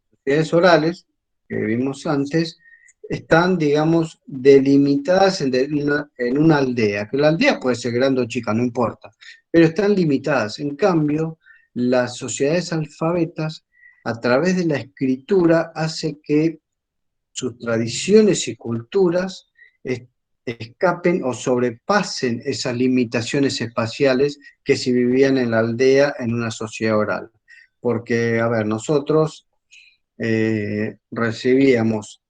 sociedades orales que vimos antes están, digamos, delimitadas en una aldea, que la aldea puede ser grande o chica, no importa, pero están limitadas. En cambio, las sociedades alfabetas, a través de la escritura, hace que sus tradiciones y culturas escapen o sobrepasen esas limitaciones espaciales que si vivían en la aldea en una sociedad oral. Porque, a ver, nosotros recibíamos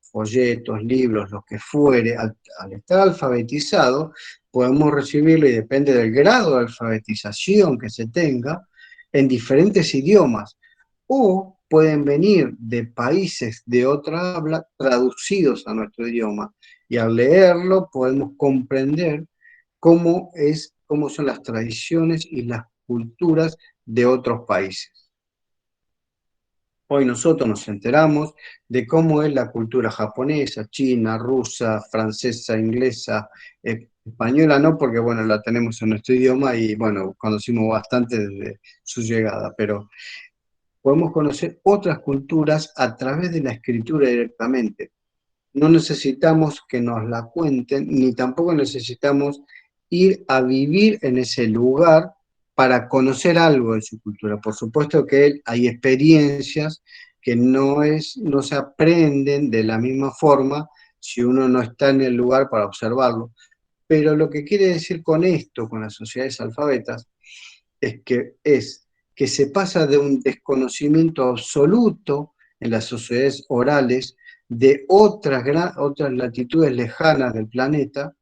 folletos, libros, lo que fuere, al estar alfabetizado, podemos recibirlo, y depende del grado de alfabetización que se tenga, en diferentes idiomas, o pueden venir de países de otra habla traducidos a nuestro idioma, y al leerlo podemos comprender cómo son las tradiciones y las culturas de otros países. Hoy nosotros nos enteramos de cómo es la cultura japonesa, china, rusa, francesa, inglesa, española no, porque bueno, la tenemos en nuestro idioma y bueno, conocimos bastante desde su llegada, pero podemos conocer otras culturas a través de la escritura directamente. No necesitamos que nos la cuenten, ni tampoco necesitamos ir a vivir en ese lugar para conocer algo de su cultura. Por supuesto que hay experiencias que no se aprenden de la misma forma si uno no está en el lugar para observarlo. Pero lo que quiere decir con esto, con las sociedades alfabetas, es que se pasa de un desconocimiento absoluto en las sociedades orales de otras latitudes lejanas del planeta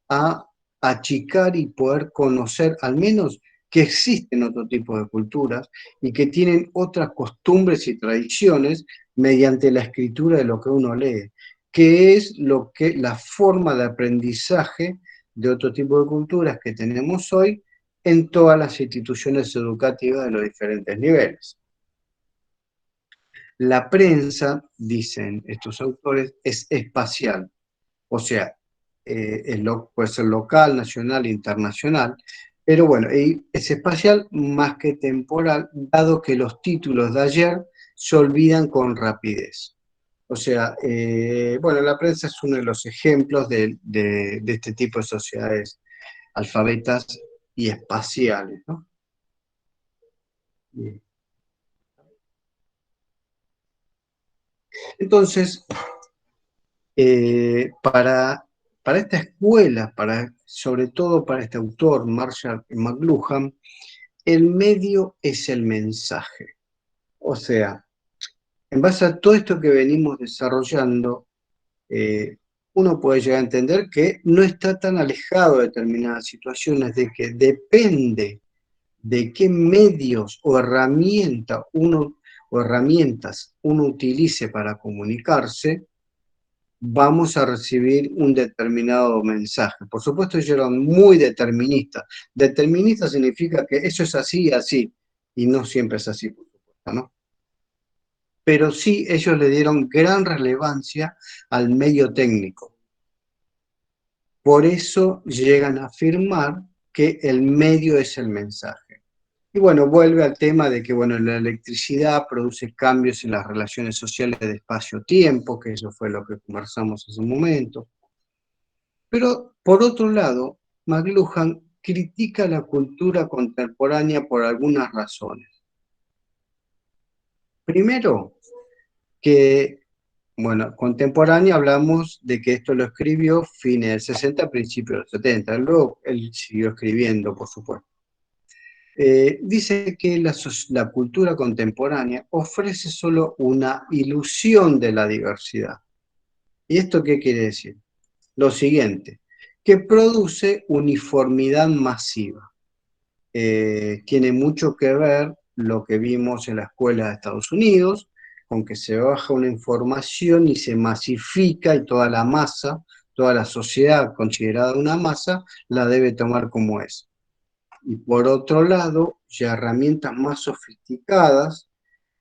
a achicar y poder conocer al menos que existen otro tipo de culturas y que tienen otras costumbres y tradiciones mediante la escritura de lo que uno lee, que es la forma de aprendizaje de otro tipo de culturas que tenemos hoy en todas las instituciones educativas de los diferentes niveles. La prensa, dicen estos autores, es espacial, o sea, puede ser local, nacional, internacional, pero bueno, es espacial más que temporal, dado que los títulos de ayer se olvidan con rapidez. O sea, bueno, la prensa es uno de los ejemplos de este tipo de sociedades alfabetas y espaciales, ¿no? Bien. Entonces, para esta escuela, sobre todo para este autor, Marshall McLuhan, el medio es el mensaje. O sea, en base a todo esto que venimos desarrollando, uno puede llegar a entender que no está tan alejado de determinadas situaciones, de que depende de qué medios o herramientas uno utilice para comunicarse, vamos a recibir un determinado mensaje. Por supuesto, ellos eran muy deterministas. Determinista significa que eso es así y así, y no siempre es así, por supuesto, ¿no? Pero sí ellos le dieron gran relevancia al medio técnico. Por eso llegan a afirmar que el medio es el mensaje. Y bueno, vuelve al tema de que bueno, la electricidad produce cambios en las relaciones sociales de espacio-tiempo, que eso fue lo que conversamos hace un momento. Pero, por otro lado, McLuhan critica la cultura contemporánea por algunas razones. Primero, que, bueno, contemporánea hablamos de que esto lo escribió fines del 60, principios del 70. Luego él siguió escribiendo, por supuesto. Dice que la cultura contemporánea ofrece solo una ilusión de la diversidad. ¿Y esto qué quiere decir? Lo siguiente, que produce uniformidad masiva. Tiene mucho que ver lo que vimos en la escuela de Estados Unidos, con que se baja una información y se masifica y toda la masa, toda la sociedad considerada una masa, la debe tomar como es. Y por otro lado, ya herramientas más sofisticadas,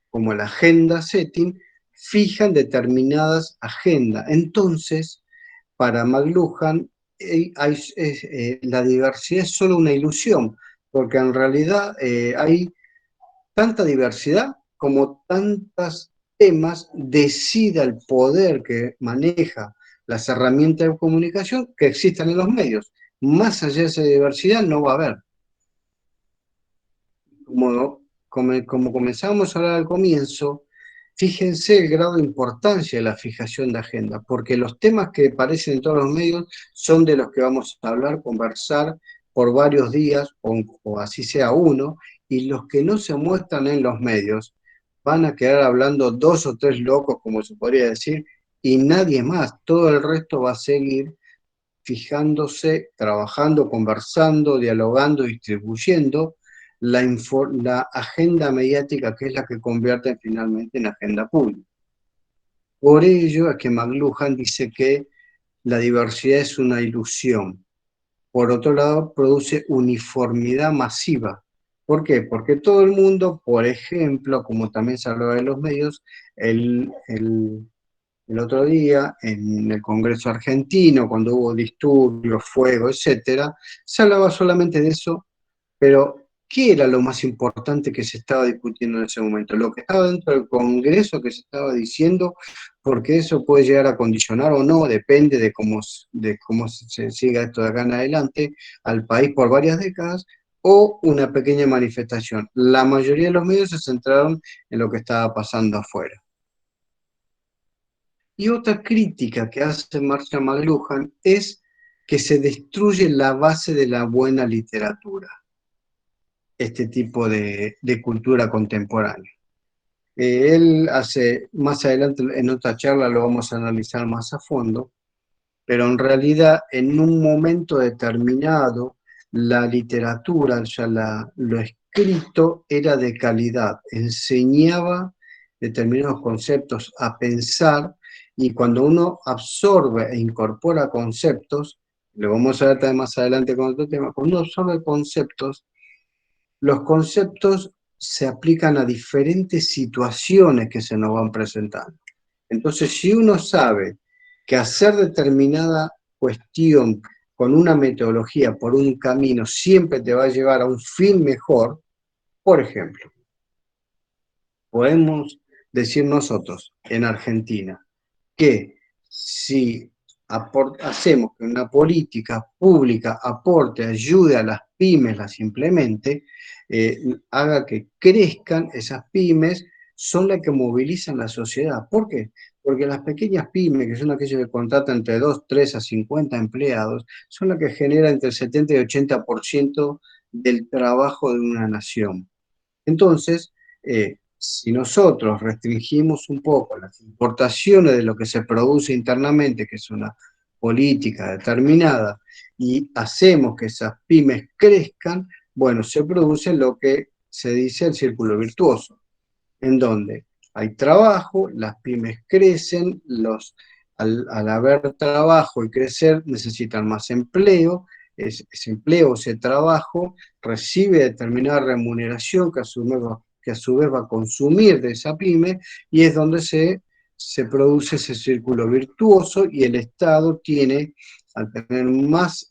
como la agenda setting, fijan determinadas agendas. Entonces, para McLuhan, la diversidad es solo una ilusión, porque en realidad hay tanta diversidad como tantos temas, decida el poder que maneja las herramientas de comunicación que existen en los medios. Más allá de esa diversidad no va a haber. Como comenzamos a hablar al comienzo, fíjense el grado de importancia de la fijación de agenda, porque los temas que aparecen en todos los medios son de los que vamos a hablar, conversar por varios días, o así sea uno, y los que no se muestran en los medios van a quedar hablando dos o tres locos, como se podría decir, y nadie más. Todo el resto va a seguir fijándose, trabajando, conversando, dialogando, distribuyendo la agenda mediática, que es la que convierte finalmente en agenda pública. Por ello es que McLuhan dice que la diversidad es una ilusión. Por otro lado, produce uniformidad masiva. ¿Por qué? Porque todo el mundo, por ejemplo, como también se hablaba de los medios, el otro día, en el Congreso argentino, cuando hubo disturbios, fuego, etcétera, se hablaba solamente de eso, pero ¿qué era lo más importante que se estaba discutiendo en ese momento? Lo que estaba dentro del Congreso que se estaba diciendo, porque eso puede llegar a condicionar o no, depende de cómo se siga esto de acá en adelante, al país por varias décadas, o una pequeña manifestación. La mayoría de los medios se centraron en lo que estaba pasando afuera. Y otra crítica que hace Marshall McLuhan es que se destruye la base de la buena literatura, este tipo de cultura contemporánea. Él hace, más adelante en otra charla lo vamos a analizar más a fondo, pero en realidad en un momento determinado la literatura, ya lo escrito era de calidad, enseñaba determinados conceptos a pensar, y cuando uno absorbe e incorpora conceptos, lo vamos a ver también más adelante con otro tema, cuando uno absorbe conceptos, los conceptos se aplican a diferentes situaciones que se nos van presentando. Entonces, si uno sabe que hacer determinada cuestión con una metodología, por un camino, siempre te va a llevar a un fin mejor, por ejemplo, podemos decir nosotros en Argentina que si hacemos que una política pública aporte, ayude a las pymes, las implemente, haga que crezcan esas pymes, son las que movilizan la sociedad. ¿Por qué? Porque las pequeñas pymes, que son aquellas que contratan entre 2, 3 a 50 empleados, son las que generan entre el 70 y 80% del trabajo de una nación. Entonces, si nosotros restringimos un poco las importaciones de lo que se produce internamente, que es una política determinada, y hacemos que esas pymes crezcan, bueno, se produce lo que se dice el círculo virtuoso, en donde hay trabajo, las pymes crecen, al haber trabajo y crecer necesitan más empleo, ese empleo, ese trabajo recibe determinada remuneración que a su vez va a consumir de esa pyme, y es donde se produce ese círculo virtuoso, y el Estado tiene, al tener más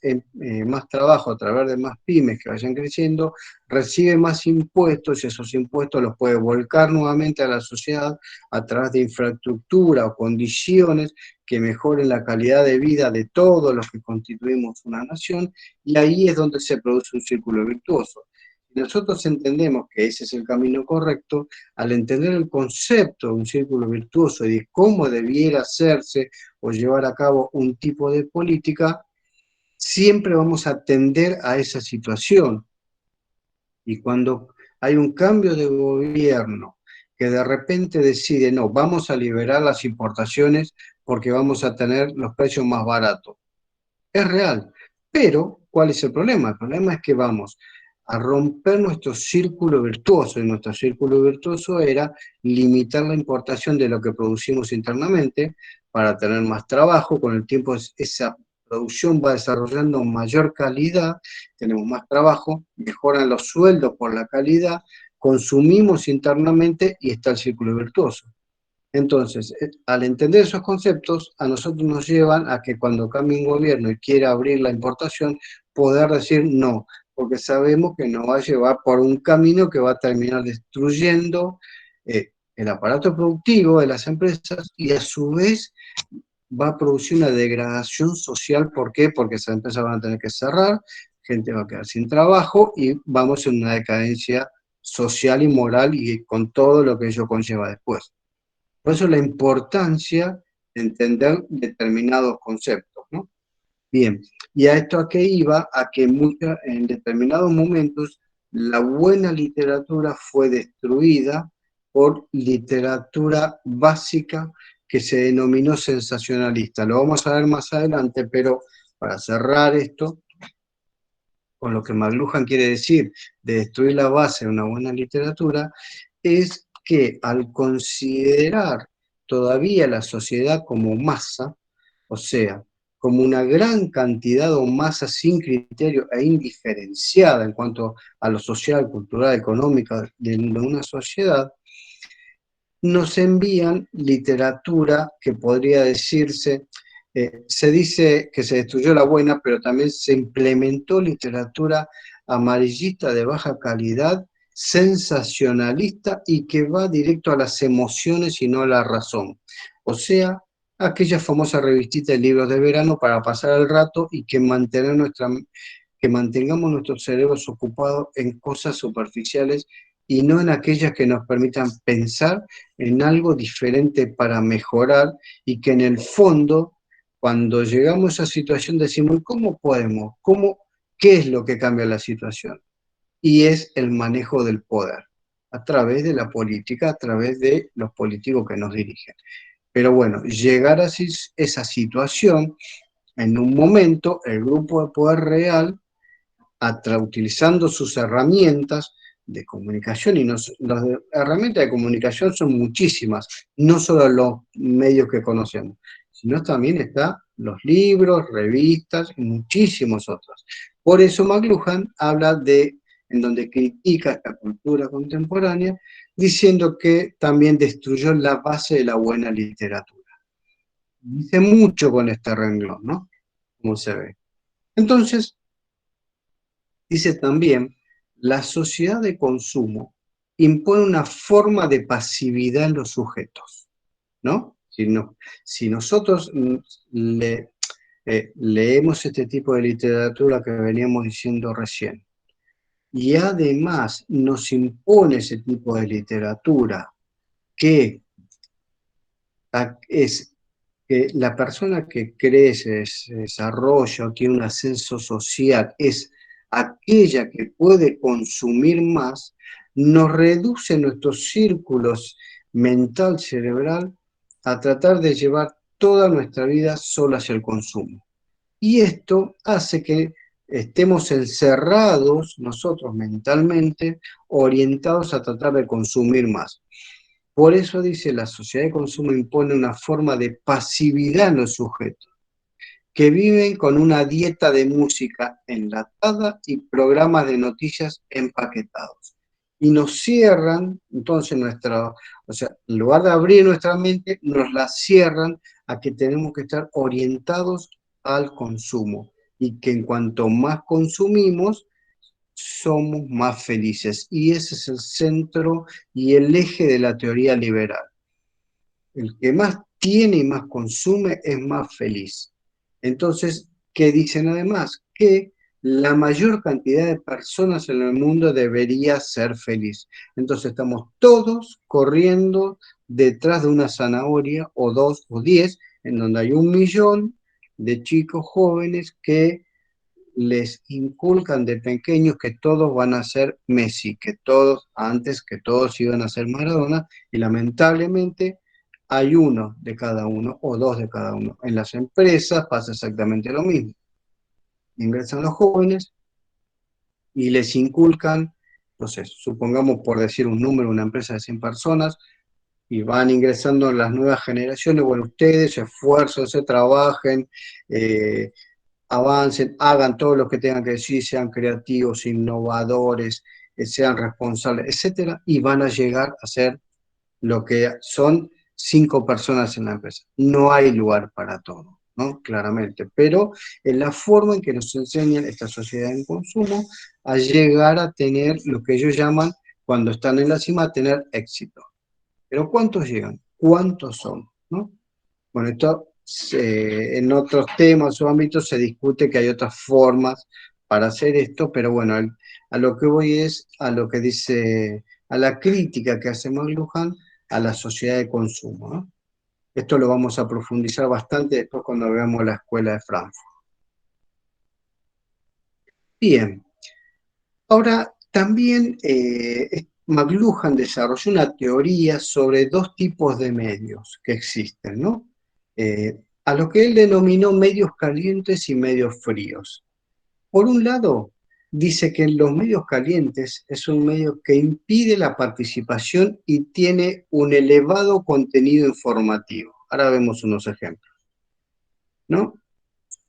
trabajo a través de más pymes que vayan creciendo, recibe más impuestos, y esos impuestos los puede volcar nuevamente a la sociedad a través de infraestructura o condiciones que mejoren la calidad de vida de todos los que constituimos una nación, y ahí es donde se produce un círculo virtuoso. Si nosotros entendemos que ese es el camino correcto, al entender el concepto de un círculo virtuoso y de cómo debiera hacerse o llevar a cabo un tipo de política, siempre vamos a tender a esa situación. Y cuando hay un cambio de gobierno que de repente decide, no, vamos a liberar las importaciones porque vamos a tener los precios más baratos. Es real. Pero, ¿cuál es el problema? El problema es que vamos a romper nuestro círculo virtuoso, y nuestro círculo virtuoso era limitar la importación de lo que producimos internamente para tener más trabajo. Con el tiempo esa producción va desarrollando mayor calidad, tenemos más trabajo, mejoran los sueldos por la calidad, consumimos internamente y está el círculo virtuoso. Entonces, al entender esos conceptos, a nosotros nos llevan a que cuando cambie un gobierno y quiera abrir la importación, poder decir no, porque sabemos que nos va a llevar por un camino que va a terminar destruyendo el aparato productivo de las empresas y a su vez va a producir una degradación social. ¿Por qué? Porque esas empresas van a tener que cerrar, gente va a quedar sin trabajo y vamos en una decadencia social y moral y con todo lo que ello conlleva después. Por eso la importancia de entender determinados conceptos, ¿no? Bien, y a esto a qué iba, a que en determinados momentos la buena literatura fue destruida por literatura básica que se denominó sensacionalista. Lo vamos a ver más adelante, pero para cerrar esto, con lo que McLuhan quiere decir de destruir la base de una buena literatura, es que al considerar todavía la sociedad como masa, o sea, como una gran cantidad o masa sin criterio e indiferenciada en cuanto a lo social, cultural, económico de una sociedad, nos envían literatura que podría decirse, se dice que se destruyó la buena, pero también se implementó literatura amarillista de baja calidad, sensacionalista y que va directo a las emociones y no a la razón. O sea, aquella famosa revistita de libros de verano para pasar el rato y que que mantengamos nuestros cerebros ocupados en cosas superficiales y no en aquellas que nos permitan pensar en algo diferente para mejorar y que en el fondo, cuando llegamos a esa situación, decimos, ¿cómo podemos? ¿Qué es lo que cambia la situación? Y es el manejo del poder, a través de la política, a través de los políticos que nos dirigen. Pero bueno, llegar a esa situación, en un momento, el grupo de poder real, utilizando sus herramientas de comunicación, y las herramientas de comunicación son muchísimas, no solo los medios que conocemos, sino también están los libros, revistas y muchísimos otros. Por eso McLuhan habla en donde critica esta cultura contemporánea, diciendo que también destruyó la base de la buena literatura. Dice mucho con este renglón, ¿no? Como se ve. Entonces, dice también, la sociedad de consumo impone una forma de pasividad en los sujetos, ¿no? Si nosotros leemos este tipo de literatura que veníamos diciendo recién, y además nos impone ese tipo de literatura que es que la persona que crece, se desarrolla o tiene un ascenso social es aquella que puede consumir más, nos reduce nuestros círculos mental, cerebral, a tratar de llevar toda nuestra vida solo hacia el consumo. Y esto hace que estemos encerrados nosotros mentalmente, orientados a tratar de consumir más. Por eso dice, la sociedad de consumo impone una forma de pasividad en los sujetos, que viven con una dieta de música enlatada y programas de noticias empaquetados. Y nos cierran, entonces, o sea, en lugar de abrir nuestra mente, nos la cierran a que tenemos que estar orientados al consumo. Y que en cuanto más consumimos, somos más felices. Y ese es el centro y el eje de la teoría liberal. El que más tiene y más consume es más feliz. Entonces, ¿qué dicen además? Que la mayor cantidad de personas en el mundo debería ser feliz. Entonces estamos todos corriendo detrás de una zanahoria, o 2 o 10, en donde hay 1.000.000 de chicos jóvenes que les inculcan de pequeños que todos van a ser Messi, que todos iban a ser Maradona, y lamentablemente hay uno de cada uno o dos de cada uno. En las empresas pasa exactamente lo mismo. Ingresan los jóvenes, y les inculcan, entonces, supongamos por decir un número, una empresa de 100 personas, y van ingresando las nuevas generaciones, bueno, ustedes esfuércense, trabajen, avancen, hagan todo lo que tengan que decir, sean creativos, innovadores, sean responsables, etcétera, y van a llegar a ser lo que son 5 personas en la empresa. No hay lugar para todo, ¿no? Claramente, pero en la forma en que nos enseñan esta sociedad en consumo a llegar a tener lo que ellos llaman, cuando están en la cima, a tener éxito. Pero ¿cuántos llegan? ¿Cuántos son? ¿No? Bueno, esto en otros temas o ámbitos se discute que hay otras formas para hacer esto, pero bueno, a lo que voy es a lo que dice, a la crítica que hace McLuhan a la sociedad de consumo, ¿no? Esto lo vamos a profundizar bastante después cuando veamos la escuela de Frankfurt. Bien, ahora también McLuhan desarrolló una teoría sobre 2 tipos de medios que existen, ¿no? A lo que él denominó medios calientes y medios fríos. Por un lado, dice que los medios calientes es un medio que impide la participación y tiene un elevado contenido informativo. Ahora vemos unos ejemplos, ¿no?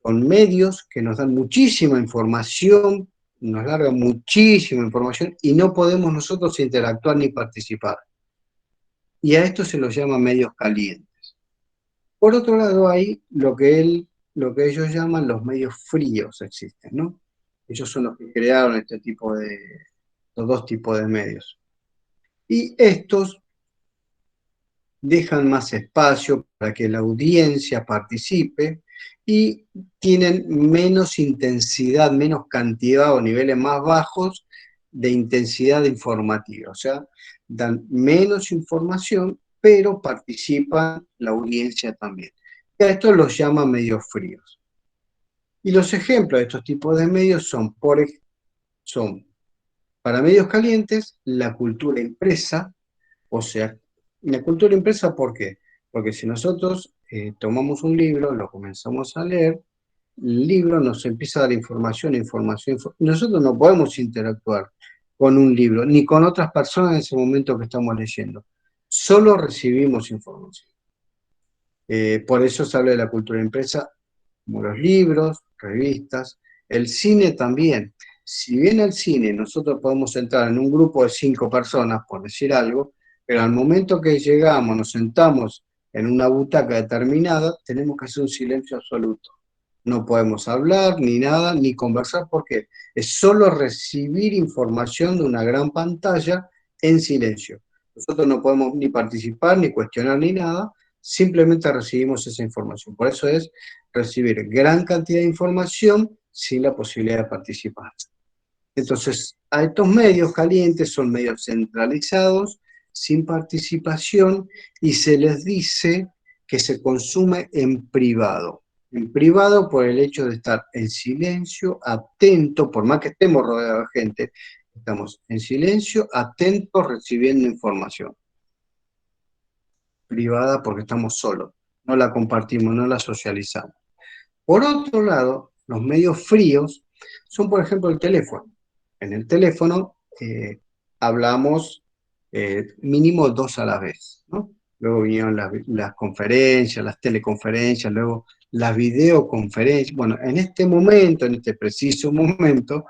Con medios que nos dan muchísima información, nos largan muchísima información y no podemos nosotros interactuar ni participar. Y a esto se los llama medios calientes. Por otro lado, hay lo que ellos llaman los medios fríos existen, ¿no? Ellos son los que crearon los 2 tipos de medios. Y estos dejan más espacio para que la audiencia participe y tienen menos intensidad, menos cantidad o niveles más bajos de intensidad informativa. O sea, dan menos información, pero participa la audiencia también. Y a esto los llama medios fríos. Y los ejemplos de estos tipos de medios son para medios calientes, la cultura impresa, o sea, la cultura impresa, ¿por qué? Porque si nosotros tomamos un libro, lo comenzamos a leer, el libro nos empieza a dar información, y nosotros no podemos interactuar con un libro, ni con otras personas en ese momento que estamos leyendo. Solo recibimos información. Por eso se habla de la cultura impresa, como los libros, revistas, el cine también. Si bien al cine nosotros podemos entrar en un grupo de 5 personas, por decir algo, pero al momento que llegamos, nos sentamos en una butaca determinada, tenemos que hacer un silencio absoluto. No podemos hablar, ni nada, ni conversar, porque es solo recibir información de una gran pantalla en silencio. Nosotros no podemos ni participar, ni cuestionar, ni nada, simplemente recibimos esa información. Por eso es recibir gran cantidad de información sin la posibilidad de participar. Entonces, a estos medios calientes son medios centralizados, sin participación, y se les dice que se consume en privado. En privado por el hecho de estar en silencio, atento, por más que estemos rodeados de gente, estamos en silencio, atentos, recibiendo información. Privada porque estamos solos, no la compartimos, no la socializamos. Por otro lado, los medios fríos son, por ejemplo, el teléfono. En el teléfono hablamos mínimo 2 a la vez, ¿no? Luego vinieron las conferencias, las teleconferencias, luego las videoconferencias. Bueno, en este momento, en este preciso momento,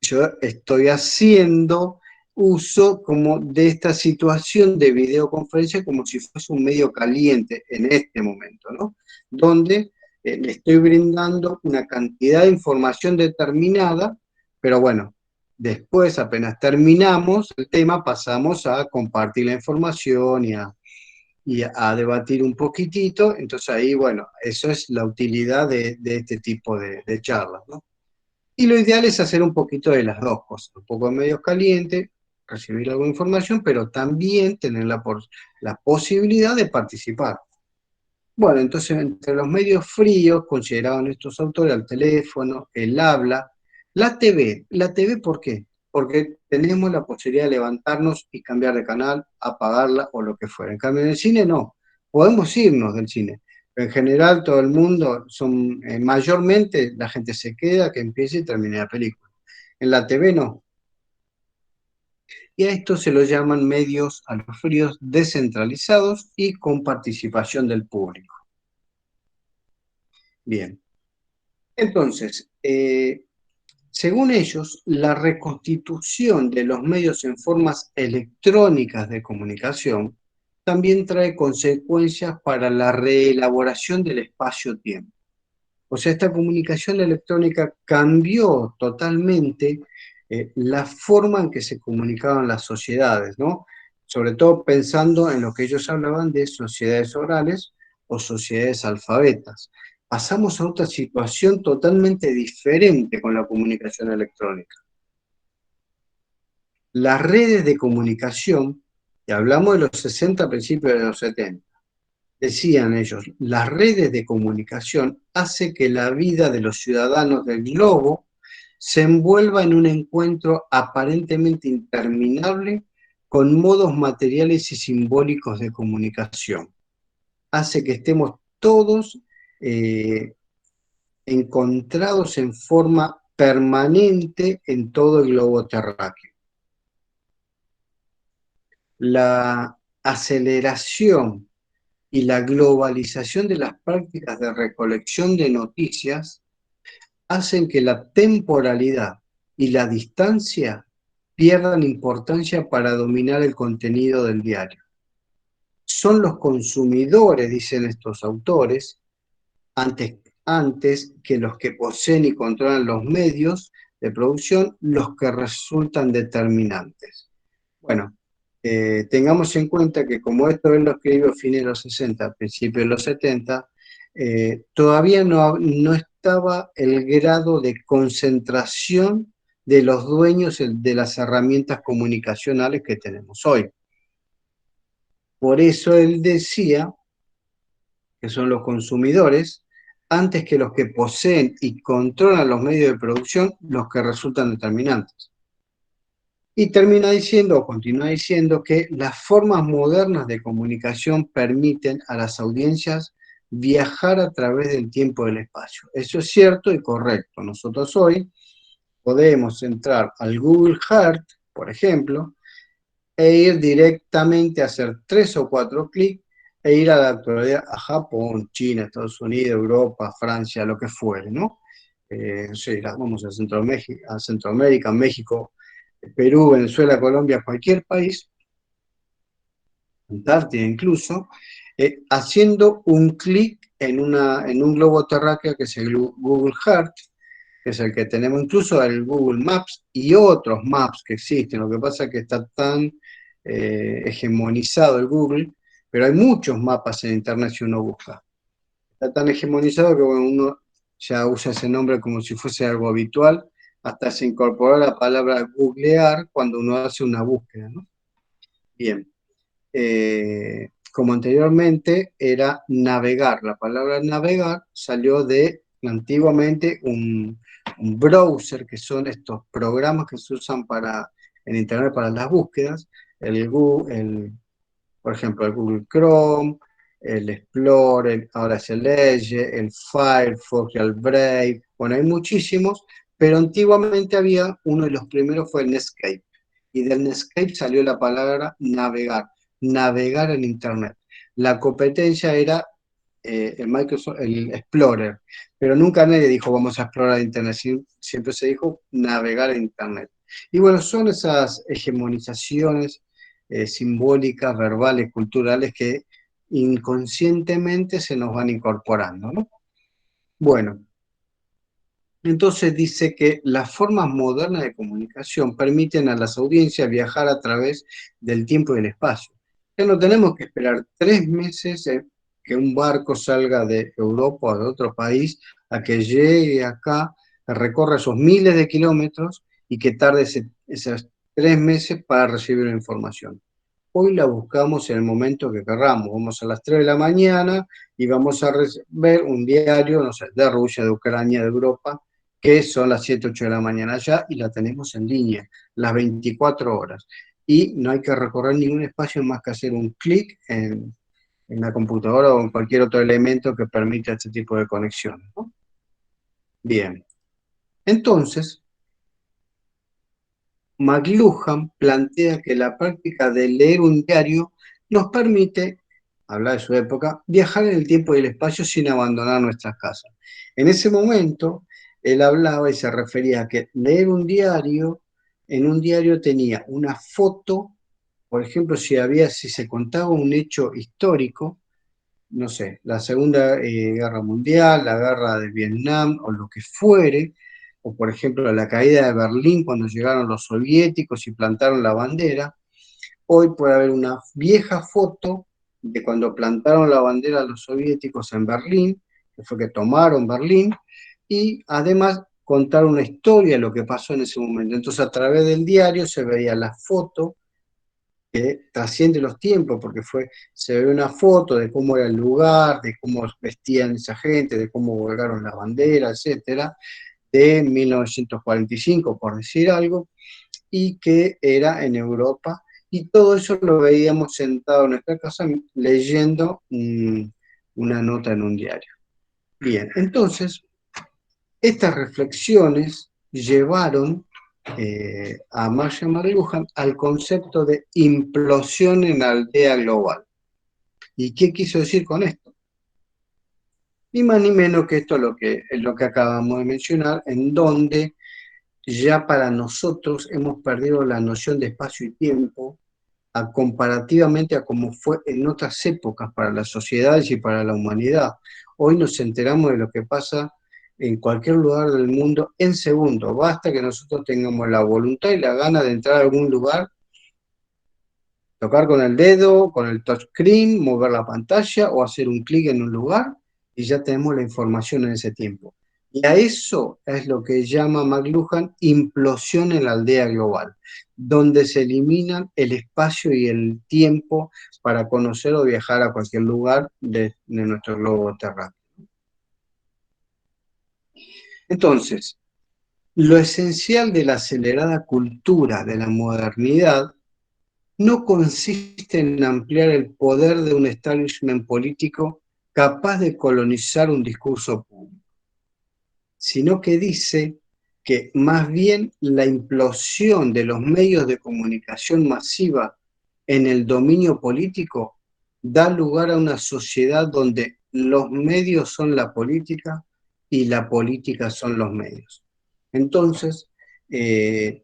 yo estoy haciendo uso como de esta situación de videoconferencia como si fuese un medio caliente en este momento, ¿no? Donde le estoy brindando una cantidad de información determinada, pero bueno, después apenas terminamos el tema pasamos a compartir la información y a debatir un poquitito, entonces ahí, bueno, eso es la utilidad de este tipo de charlas, ¿no? Y lo ideal es hacer un poquito de las dos cosas, un poco de medios calientes, recibir alguna información, pero también tener la posibilidad de participar. Bueno, entonces entre los medios fríos consideraban estos autores al teléfono, el habla, la TV. ¿La TV por qué? Porque tenemos la posibilidad de levantarnos y cambiar de canal, apagarla o lo que fuera. En cambio, en el cine no. Podemos irnos del cine. Pero en general todo el mundo, mayormente la gente se queda que empiece y termine la película. En la TV no. Y a esto se lo llaman medios a los fríos descentralizados y con participación del público. Bien. Entonces, según ellos, la reconstitución de los medios en formas electrónicas de comunicación también trae consecuencias para la reelaboración del espacio-tiempo. O sea, esta comunicación electrónica cambió totalmente la forma en que se comunicaban las sociedades, ¿no? Sobre todo pensando en lo que ellos hablaban de sociedades orales o sociedades alfabetas. Pasamos a otra situación totalmente diferente con la comunicación electrónica. Las redes de comunicación, y hablamos de los 60 principios de los 70, decían ellos, las redes de comunicación hacen que la vida de los ciudadanos del globo se envuelva en un encuentro aparentemente interminable con modos materiales y simbólicos de comunicación. Hace que estemos todos encontrados en forma permanente en todo el globo terráqueo. La aceleración y la globalización de las prácticas de recolección de noticias hacen que la temporalidad y la distancia pierdan importancia para dominar el contenido del diario. Son los consumidores, dicen estos autores, antes que los que poseen y controlan los medios de producción, los que resultan determinantes. Bueno, tengamos en cuenta que como esto él lo escribió a fines de los 60, principios de los 70, todavía no estaba el grado de concentración de los dueños de las herramientas comunicacionales que tenemos hoy. Por eso él decía que son los consumidores, antes que los que poseen y controlan los medios de producción, los que resultan determinantes. Y termina diciendo, o continúa diciendo, que las formas modernas de comunicación permiten a las audiencias viajar a través del tiempo y del espacio. Eso es cierto y correcto. Nosotros hoy podemos entrar al Google Earth, por ejemplo, e ir directamente a hacer 3 o 4 clics e ir a la actualidad a Japón, China, Estados Unidos, Europa, Francia, lo que fuere, ¿no? Sí, vamos a Centroamérica, México, Perú, Venezuela, Colombia, cualquier país, Antártida incluso, haciendo un clic en un globo terráqueo que es el Google Earth, que es el que tenemos, incluso el Google Maps y otros maps que existen. Lo que pasa es que está tan hegemonizado el Google, pero hay muchos mapas en Internet si uno busca. Está tan hegemonizado que bueno, uno ya usa ese nombre como si fuese algo habitual, hasta se incorporó la palabra googlear cuando uno hace una búsqueda, ¿no? Bien. Como anteriormente era navegar. La palabra navegar salió de antiguamente un browser, que son estos programas que se usan en Internet para las búsquedas, por ejemplo, el Google Chrome, el Explorer, ahora es el Edge, el Firefox, el Brave, bueno, hay muchísimos, pero antiguamente había, uno de los primeros fue el Netscape, y del Netscape salió la palabra navegar en Internet. La competencia era el Explorer, pero nunca nadie dijo vamos a explorar Internet, siempre se dijo navegar en Internet. Y bueno, son esas hegemonizaciones simbólicas, verbales, culturales que inconscientemente se nos van incorporando, ¿no? Bueno, entonces dice que las formas modernas de comunicación permiten a las audiencias viajar a través del tiempo y del espacio. Ya no tenemos que esperar 3 meses que un barco salga de Europa o de otro país a que llegue acá, que recorra esos miles de kilómetros y que tarde esos 3 meses para recibir la información. Hoy la buscamos en el momento que querramos. Vamos a las 3 de la mañana y vamos a ver un diario, no sé, de Rusia, de Ucrania, de Europa, que son las 7, 8 de la mañana allá y la tenemos en línea, las 24 horas. Y no hay que recorrer ningún espacio más que hacer un clic en la computadora o en cualquier otro elemento que permita este tipo de conexión, ¿no? Bien. Entonces, McLuhan plantea que la práctica de leer un diario nos permite, habla de su época, viajar en el tiempo y el espacio sin abandonar nuestras casas. En ese momento, él hablaba y se refería a que leer un diario, en un diario tenía una foto, por ejemplo, si se contaba un hecho histórico, no sé, la Segunda Guerra Mundial, la Guerra de Vietnam o lo que fuere, o por ejemplo la caída de Berlín cuando llegaron los soviéticos y plantaron la bandera, hoy puede haber una vieja foto de cuando plantaron la bandera los soviéticos en Berlín, que fue que tomaron Berlín, y además contar una historia de lo que pasó en ese momento. Entonces a través del diario se veía la foto que trasciende los tiempos, porque se ve una foto de cómo era el lugar, de cómo vestían esa gente, de cómo colgaron la bandera, etcétera, de 1945, por decir algo, y que era en Europa, y todo eso lo veíamos sentado en nuestra casa leyendo una nota en un diario. Bien, entonces, estas reflexiones llevaron a Marshall McLuhan al concepto de implosión en la aldea global. ¿Y qué quiso decir con esto? Ni más ni menos que esto es lo que acabamos de mencionar, en donde ya para nosotros hemos perdido la noción de espacio y tiempo comparativamente a como fue en otras épocas para las sociedades y para la humanidad. Hoy nos enteramos de lo que pasa en cualquier lugar del mundo en segundos. Basta que nosotros tengamos la voluntad y la gana de entrar a algún lugar, tocar con el dedo, con el touchscreen, mover la pantalla o hacer un clic en un lugar y ya tenemos la información en ese tiempo. Y a eso es lo que llama McLuhan implosión en la aldea global, donde se eliminan el espacio y el tiempo para conocer o viajar a cualquier lugar de nuestro globo terráqueo. Entonces, lo esencial de la acelerada cultura de la modernidad no consiste en ampliar el poder de un establishment político capaz de colonizar un discurso público, sino que dice que más bien la implosión de los medios de comunicación masiva en el dominio político da lugar a una sociedad donde los medios son la política y la política son los medios. Entonces,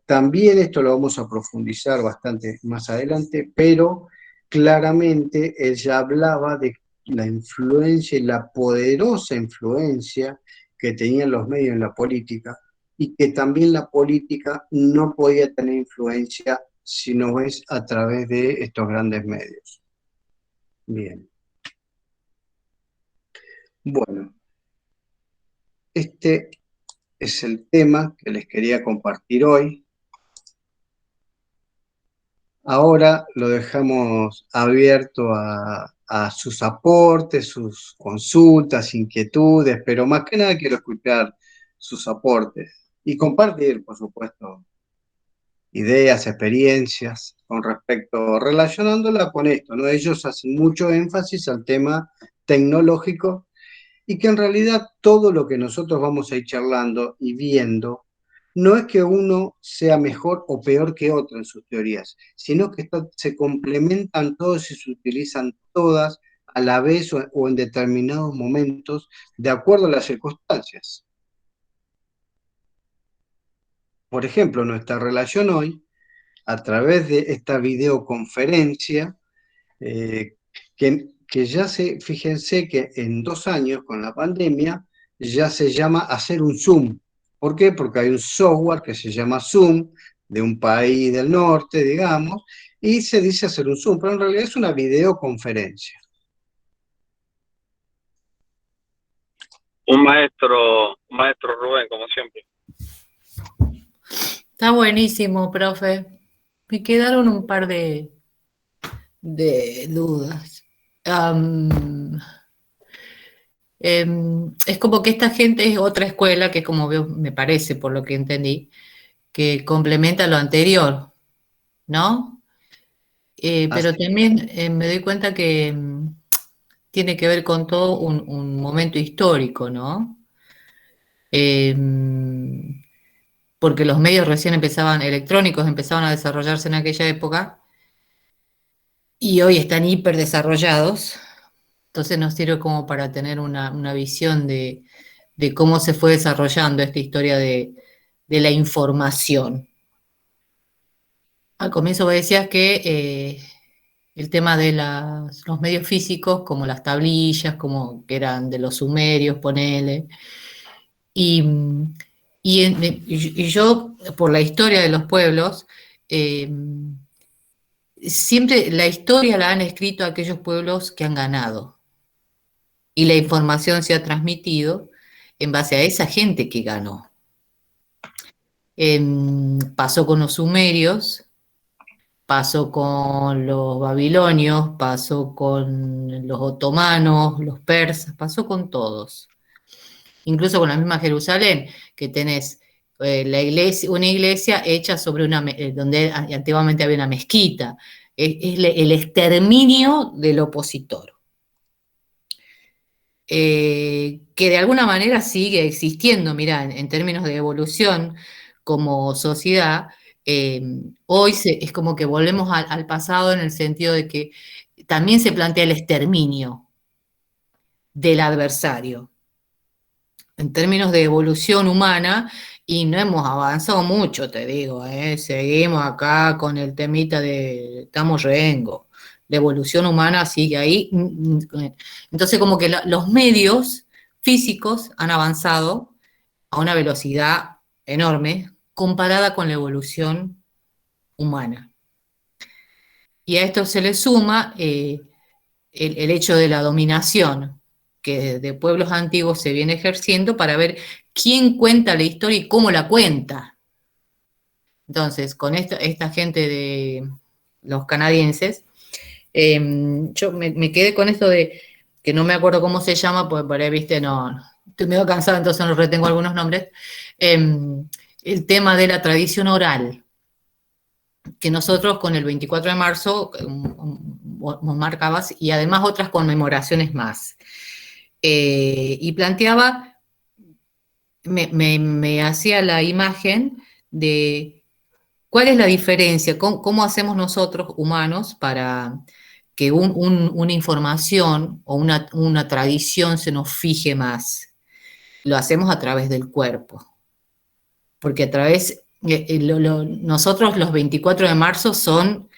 también esto lo vamos a profundizar bastante más adelante, pero claramente él ya hablaba de la influencia y la poderosa influencia que tenían los medios en la política y que también la política no podía tener influencia si no es a través de estos grandes medios. Bien. Bueno, este es el tema que les quería compartir hoy. Ahora lo dejamos abierto a sus aportes, sus consultas, inquietudes, pero más que nada quiero escuchar sus aportes y compartir, por supuesto, ideas, experiencias con respecto, relacionándola con esto, ¿no? Ellos hacen mucho énfasis al tema tecnológico y que en realidad todo lo que nosotros vamos a ir charlando y viendo no es que uno sea mejor o peor que otro en sus teorías, sino que se complementan todos y se utilizan todas a la vez o en determinados momentos de acuerdo a las circunstancias. Por ejemplo, nuestra relación hoy, a través de esta videoconferencia, que ya fíjense que en 2 años con la pandemia ya se llama hacer un Zoom. ¿Por qué? Porque hay un software que se llama Zoom, de un país del norte, digamos, y se dice hacer un Zoom, pero en realidad es una videoconferencia. Un maestro Rubén, como siempre. Está buenísimo, profe. Me quedaron un par de dudas. Es como que esta gente es otra escuela que, como veo, me parece, por lo que entendí, que complementa lo anterior, ¿no? Pero también me doy cuenta que tiene que ver con todo un momento histórico, ¿no? porque los medios recién electrónicos empezaban a desarrollarse en aquella época, y hoy están hiper desarrollados. Entonces nos sirve como para tener una visión de cómo se fue desarrollando esta historia de la información. Al comienzo vos decías que el tema de los medios físicos, como las tablillas, como que eran de los sumerios, ponele, y, y yo, por la historia de los pueblos, eh, siempre la historia la han escrito aquellos pueblos que han ganado, y la información se ha transmitido en base a esa gente que ganó. Pasó con los sumerios, pasó con los babilonios, pasó con los otomanos, los persas, pasó con todos. Incluso con la misma Jerusalén, que tenés la iglesia, una iglesia hecha sobre donde antiguamente había una mezquita. Es el exterminio del opositor. Que de alguna manera sigue existiendo, mirá, en términos de evolución como sociedad, hoy es como que volvemos al pasado en el sentido de que también se plantea el exterminio del adversario en términos de evolución humana, y no hemos avanzado mucho, te digo, seguimos acá con el temita de estamos rengo. La evolución humana sigue ahí. Entonces, como que los medios físicos han avanzado a una velocidad enorme comparada con la evolución humana. Y a esto se le suma el hecho de la dominación que de pueblos antiguos se viene ejerciendo para ver quién cuenta la historia y cómo la cuenta. Entonces, con esta gente de los canadienses, yo me quedé con esto de que no me acuerdo cómo se llama, pues por ahí, viste, no, estoy medio cansada, entonces no retengo algunos nombres. El tema de la tradición oral, que nosotros con el 24 de marzo marcabas, y además otras conmemoraciones más. Y planteaba, me hacía la imagen de cuál es la diferencia, cómo hacemos nosotros humanos para que una información o una tradición se nos fije más. Lo hacemos a través del cuerpo, porque a través, nosotros los 24 de marzo son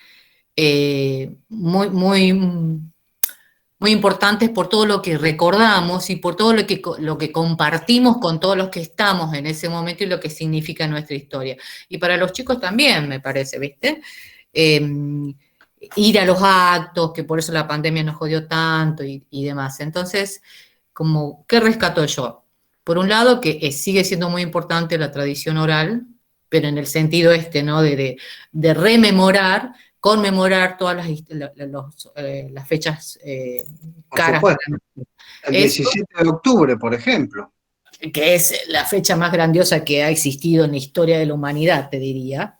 muy, muy, muy importantes por todo lo que recordamos y por todo lo que compartimos con todos los que estamos en ese momento y lo que significa nuestra historia. Y para los chicos también, me parece, ¿viste? Ir a los actos, que por eso la pandemia nos jodió tanto y demás. Entonces, como, ¿qué rescato yo? Por un lado, que sigue siendo muy importante la tradición oral, pero en el sentido ¿no? De rememorar, conmemorar todas las fechas Por caras. supuesto. El 17 de octubre, por ejemplo. Que es la fecha más grandiosa que ha existido en la historia de la humanidad, te diría.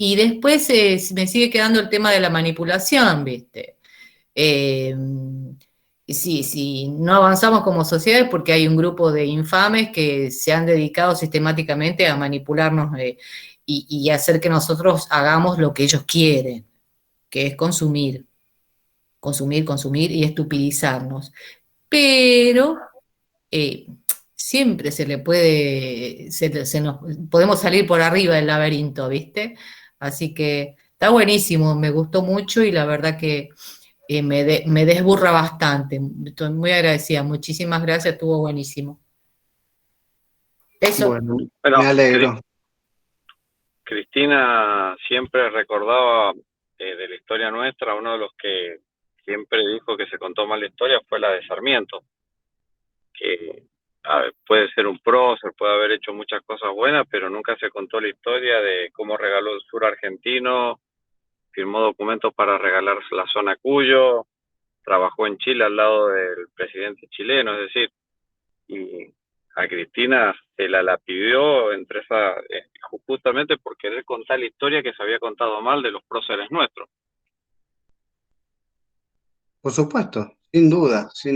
Y después me sigue quedando el tema de la manipulación, ¿viste? Si no avanzamos como sociedad es porque hay un grupo de infames que se han dedicado sistemáticamente a manipularnos y hacer que nosotros hagamos lo que ellos quieren, que es consumir, consumir, consumir y estupidizarnos. Pero eh, siempre se le puede, podemos salir por arriba del laberinto, ¿viste? Así que está buenísimo, me gustó mucho y la verdad que me desburra bastante. Estoy muy agradecida, muchísimas gracias, estuvo buenísimo. Eso. Bueno, me alegro. Cristina siempre recordaba de la historia nuestra, uno de los que siempre dijo que se contó mal la historia fue la de Sarmiento, que puede ser un prócer, puede haber hecho muchas cosas buenas, pero nunca se contó la historia de cómo regaló el sur argentino, firmó documentos para regalar la zona Cuyo, trabajó en Chile al lado del presidente chileno, es decir, y a Cristina se la pidió entre justamente por querer contar la historia que se había contado mal de los próceres nuestros. Por supuesto, sin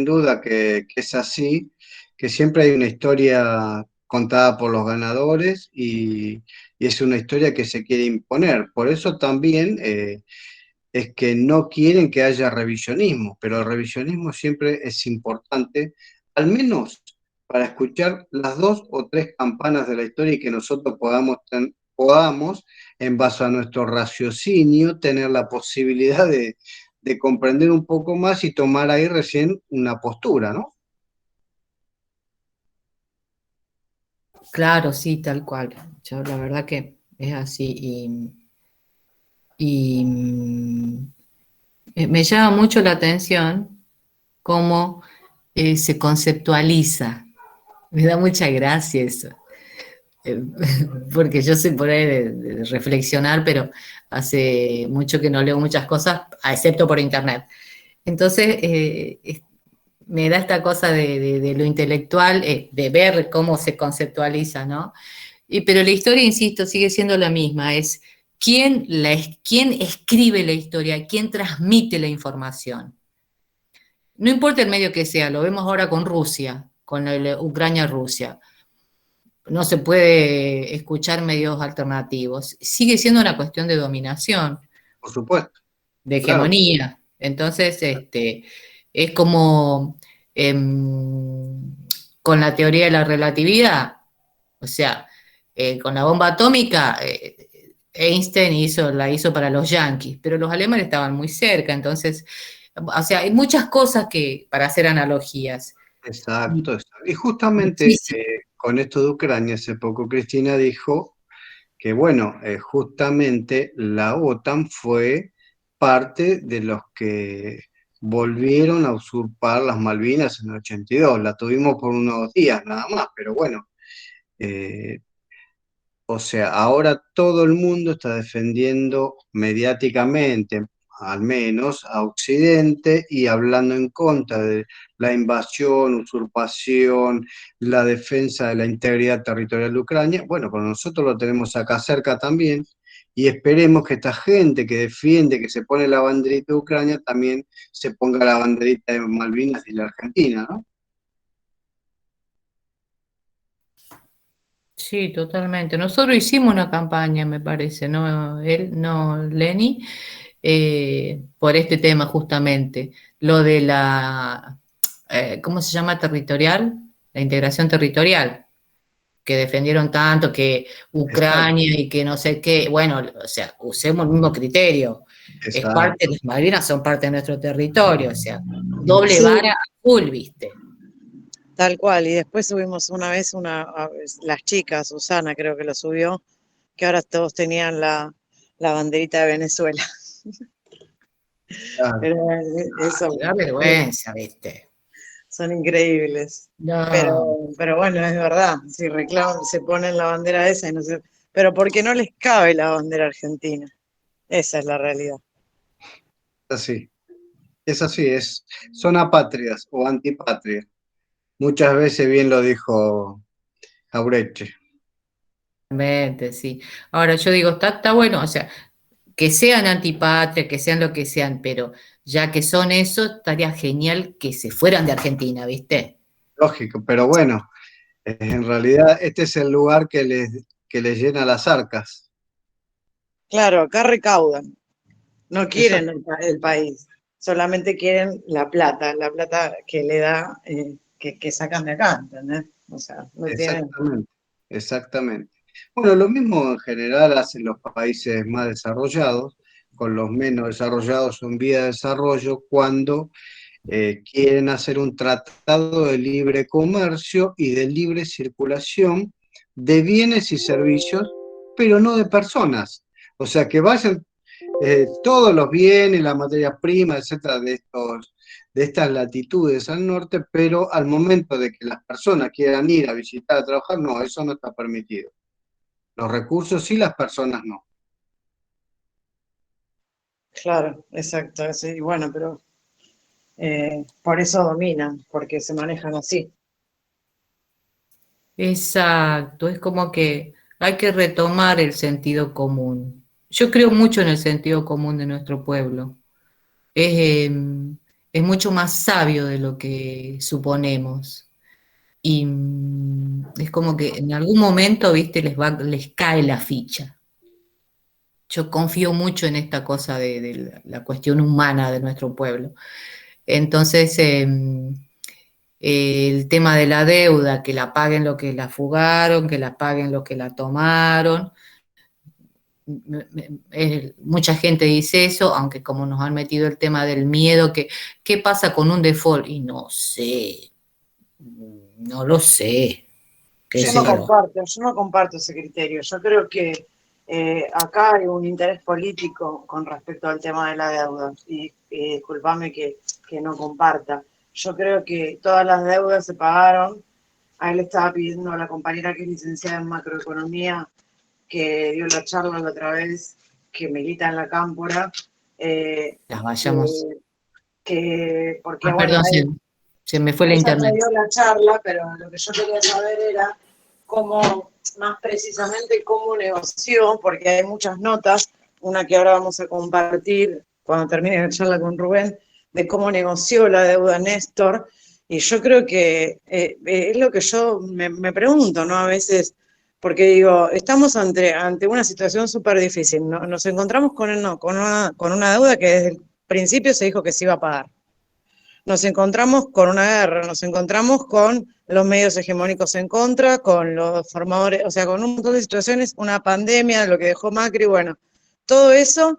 duda que es así, que siempre hay una historia contada por los ganadores y es una historia que se quiere imponer. Por eso también es que no quieren que haya revisionismo, pero el revisionismo siempre es importante, al menos para escuchar las dos o tres campanas de la historia y que nosotros podamos, en base a nuestro raciocinio, tener la posibilidad de comprender un poco más y tomar ahí recién una postura, ¿no? Claro, sí, tal cual. Yo la verdad que es así y me llama mucho la atención cómo se conceptualiza. Me da mucha gracia eso. Eh, Porque yo soy por ahí de reflexionar, pero hace mucho que no leo muchas cosas, excepto por internet. Entonces, me da esta cosa de lo intelectual, de ver cómo se conceptualiza, ¿no? Pero la historia, insisto, sigue siendo la misma, es quién escribe la historia, quién transmite la información. No importa el medio que sea, lo vemos ahora con Rusia, con Ucrania-Rusia. No se puede escuchar medios alternativos. Sigue siendo una cuestión de dominación, Por supuesto, de claro. hegemonía. Entonces, es como em, con la teoría de la relatividad, o sea, con la bomba atómica, Einstein la hizo para los yanquis, pero los alemanes estaban muy cerca, entonces, o sea, hay muchas cosas para hacer analogías. Exacto, exacto. Y justamente Muchísimas. con esto de Ucrania, hace poco Cristina dijo que, bueno, justamente la OTAN fue parte de los que volvieron a usurpar las Malvinas en el 82. La tuvimos por unos días nada más, pero bueno, eh, o sea, ahora todo el mundo está defendiendo mediáticamente, al menos, a Occidente y hablando en contra de la invasión, usurpación, la defensa de la integridad territorial de Ucrania. Bueno, pero nosotros lo tenemos acá cerca también y esperemos que esta gente que defiende, que se pone la banderita de Ucrania, también se ponga la banderita de Malvinas y la Argentina, ¿no? Sí, totalmente. Nosotros hicimos una campaña, me parece, no él, no Lenny, por este tema justamente, lo de ¿cómo se llama? Territorial, la integración territorial, que defendieron tanto que Exacto, Ucrania y que no sé qué, bueno, o sea, usemos el mismo criterio. Es parte, exacto. las Malvinas son parte de nuestro territorio, o sea, doble vara Sí, a full, ¿viste? tal cual. Y después subimos una vez las chicas, Susana creo que lo subió, que ahora todos tenían la banderita de Venezuela. Claro. Pero eso Te da vergüenza, ¿viste? son increíbles. No. Pero bueno, es verdad, si reclaman, se ponen la bandera esa y no sé, pero porque no les cabe la bandera argentina. Esa es la realidad. Así. Es así, son apátridas o antipatrias. Muchas veces bien lo dijo Jauretche. Totalmente, sí. Ahora yo digo, está bueno, o sea, que sean antipatria, que sean lo que sean, pero ya que son eso, estaría genial que se fueran de Argentina, ¿viste? Lógico, pero bueno, en realidad este es el lugar que les llena las arcas. Claro, acá recaudan, no quieren Exact- el país, solamente quieren la plata que le da, que sacan de acá, ¿entendés? O sea, no tienen. exactamente, exactamente. Bueno, lo mismo en general hacen los países más desarrollados, con los menos desarrollados en vía de desarrollo, cuando quieren hacer un tratado de libre comercio y de libre circulación de bienes y servicios, pero no de personas. O sea, que vayan todos los bienes, la materia prima, etcétera, de estas latitudes al norte, pero al momento de que las personas quieran ir a visitar, a trabajar, no, eso no está permitido. Los recursos sí, las personas no. Claro, exacto, sí, bueno, pero por eso dominan, porque se manejan así. Exacto, es como que hay que retomar el sentido común. Yo creo mucho en el sentido común de nuestro pueblo. Es, es mucho más sabio de lo que suponemos. es como que en algún momento, viste, les cae la ficha. Yo confío mucho en esta cosa de la cuestión humana de nuestro pueblo. Entonces, el tema de la deuda, que la paguen los que la fugaron, que la paguen los que la tomaron. Mucha gente dice eso, aunque como nos han metido el tema del miedo, ¿qué pasa con un default? Y no sé, no lo sé. Yo no comparto ese criterio. Yo creo que acá hay un interés político con respecto al tema de la deuda. Y discúlpame que no comparta. Yo creo que todas las deudas se pagaron. A él estaba pidiendo a la compañera que es licenciada en macroeconomía, que dio la charla la otra vez, que milita en la Cámpora. Las vayamos. Porque, perdón, se me fue la internet. Ella dio la charla, pero lo que yo quería saber era cómo, más precisamente, cómo negoció, porque hay muchas notas, una que ahora vamos a compartir cuando termine la charla con Rubén, de cómo negoció la deuda Néstor, y yo creo que es lo que yo me pregunto, ¿no? A veces, porque digo, estamos ante una situación súper difícil, ¿no? Nos encontramos con una deuda que desde el principio se dijo que se iba a pagar. Nos encontramos con una guerra, nos encontramos con los medios hegemónicos en contra, con los formadores, o sea, con un montón de situaciones, una pandemia, lo que dejó Macri, bueno, todo eso,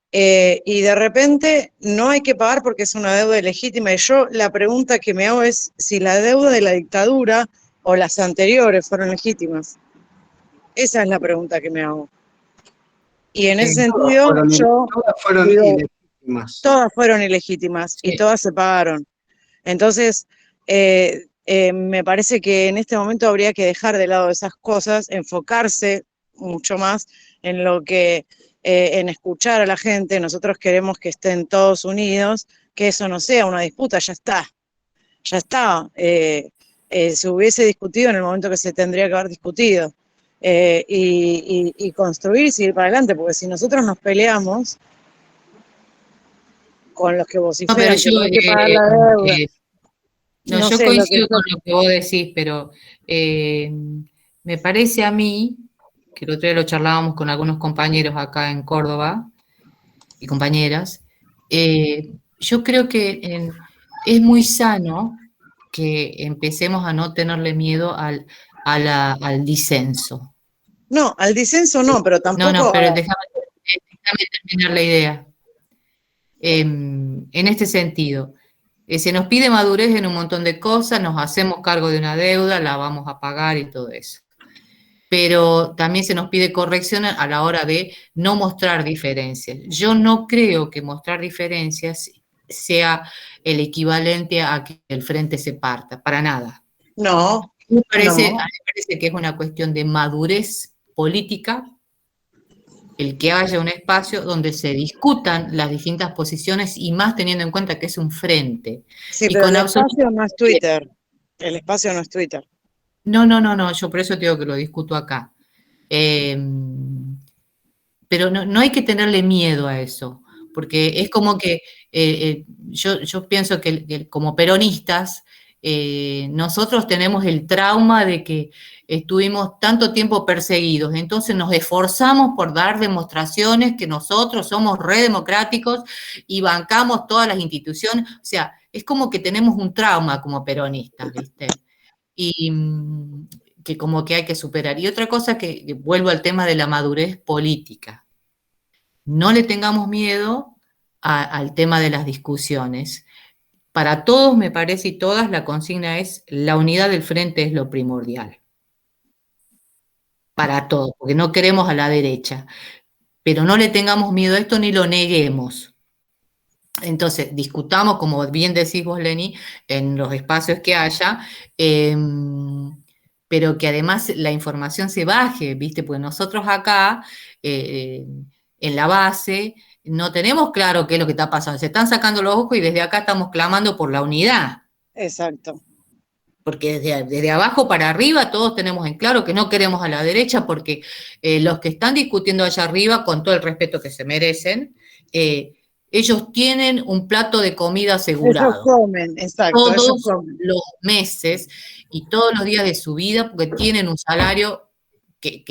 y de repente no hay que pagar porque es una deuda ilegítima. Y yo la pregunta que me hago es si la deuda de la dictadura o las anteriores fueron legítimas. Esa es la pregunta que me hago. Y en ese sentido, todas fueron ilegítimas. Todas fueron ilegítimas y todas se pagaron. Entonces, me parece que en este momento habría que dejar de lado esas cosas, enfocarse mucho más en lo que, en escuchar a la gente. Nosotros queremos que estén todos unidos, que eso no sea una disputa, ya está. Se hubiese discutido en el momento que se tendría que haber discutido. Y construir y seguir para adelante, porque si nosotros nos peleamos con los que vociferan, No, pero que hay que pagar la deuda. Yo coincido con lo que vos decís, pero me parece a mí, que el otro día lo charlábamos con algunos compañeros acá en Córdoba y compañeras, yo creo que es muy sano que empecemos a no tenerle miedo al disenso. No, al disenso no, pero tampoco... No, pero déjame terminar la idea. En este sentido, se nos pide madurez en un montón de cosas, nos hacemos cargo de una deuda, la vamos a pagar y todo eso. Pero también se nos pide corrección a la hora de no mostrar diferencias. Yo no creo que mostrar diferencias sea el equivalente a que el frente se parta, para nada. No. Me parece que es una cuestión de madurez política el que haya un espacio donde se discutan las distintas posiciones y más teniendo en cuenta que es un frente. Sí, pero el espacio no es Twitter. El espacio no es Twitter. No, yo por eso te digo que lo discuto acá. Pero no hay que tenerle miedo a eso, porque es como que yo pienso que como peronistas, nosotros tenemos el trauma de que estuvimos tanto tiempo perseguidos, entonces nos esforzamos por dar demostraciones que nosotros somos redemocráticos y bancamos todas las instituciones, o sea, es como que tenemos un trauma como peronistas, ¿viste? Y que como que hay que superar. Y otra cosa que vuelvo al tema de la madurez política. No le tengamos miedo al tema de las discusiones. Para todos, me parece, y todas, la consigna es la unidad del frente es lo primordial. Para todos, porque no queremos a la derecha. Pero no le tengamos miedo a esto ni lo neguemos. Entonces, discutamos, como bien decís vos, Leni, en los espacios que haya, pero que además la información se baje, ¿viste? Porque nosotros acá, en la base, no tenemos claro qué es lo que está pasando. Se están sacando los ojos y desde acá estamos clamando por la unidad. Exacto. Porque desde abajo para arriba todos tenemos en claro que no queremos a la derecha porque los que están discutiendo allá arriba, con todo el respeto que se merecen, ellos tienen un plato de comida Ellos asegurado comen, exacto, ellos todos comen. los meses y todos los días de su vida porque tienen un salario que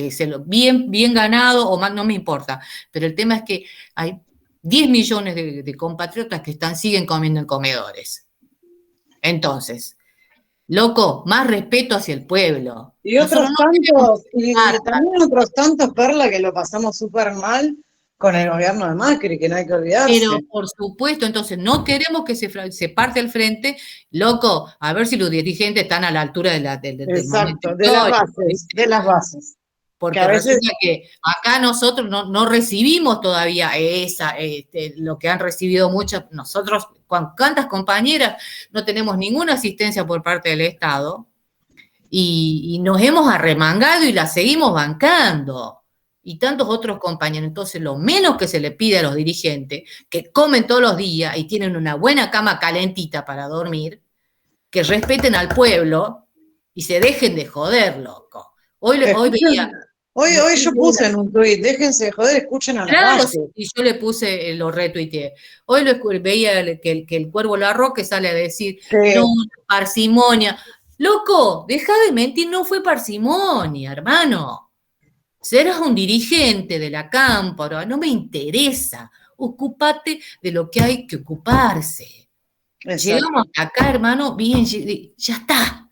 bien ganado o más, no me importa. Pero el tema es que hay 10 millones de compatriotas que siguen comiendo en comedores. Entonces, loco, más respeto hacia el pueblo. Y Nosotros otros no queremos tantos, y dejar. también otros tantos, Perla, que lo pasamos súper mal con el gobierno de Macri, que no hay que olvidarse. Pero por supuesto, entonces no queremos que se parte el frente, loco, a ver si los dirigentes están a la altura del momento Exacto, de las histórico, bases, ¿viste? de las bases. Que Porque a veces, resulta que acá nosotros no recibimos todavía lo que han recibido muchas, nosotros, cuántas compañeras, no tenemos ninguna asistencia por parte del Estado y nos hemos arremangado y la seguimos bancando. Y tantos otros compañeros. Entonces, lo menos que se le pide a los dirigentes, que comen todos los días y tienen una buena cama calentita para dormir, que respeten al pueblo y se dejen de joder, loco. Hoy veía... hoy yo puse en un tuit, déjense de joder, escuchen a la Claro, base. y yo le puse, lo retuiteé. Hoy veía que el Cuervo Larroque sale a decir, no, parsimonia. Loco, deja de mentir, no fue parsimonia, hermano. Serás un dirigente de la cámpora, no me interesa. Ocúpate de lo que hay que ocuparse. Exacto. Llegamos acá, hermano, bien, ya está.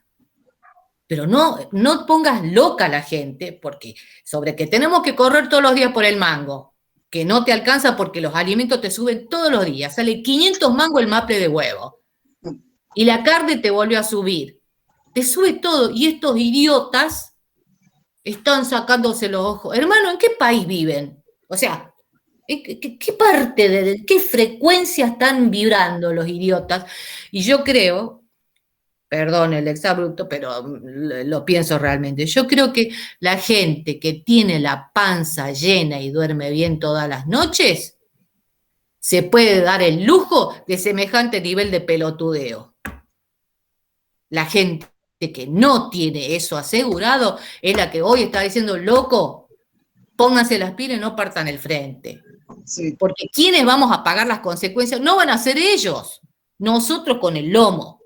Pero no pongas loca a la gente, porque sobre que tenemos que correr todos los días por el mango, que no te alcanza porque los alimentos te suben todos los días, sale 500 mangos el maple de huevo, y la carne te volvió a subir, te sube todo, y estos idiotas están sacándose los ojos. Hermano, ¿en qué país viven? O sea, ¿qué parte qué frecuencia están vibrando los idiotas? Y yo creo, perdón el exabrupto, pero lo pienso realmente, yo creo que la gente que tiene la panza llena y duerme bien todas las noches, se puede dar el lujo de semejante nivel de pelotudeo. La gente que no tiene eso asegurado es la que hoy está diciendo, loco, pónganse las pilas y no partan el frente. Sí. Porque ¿quiénes vamos a pagar las consecuencias? No van a ser ellos, nosotros con el lomo.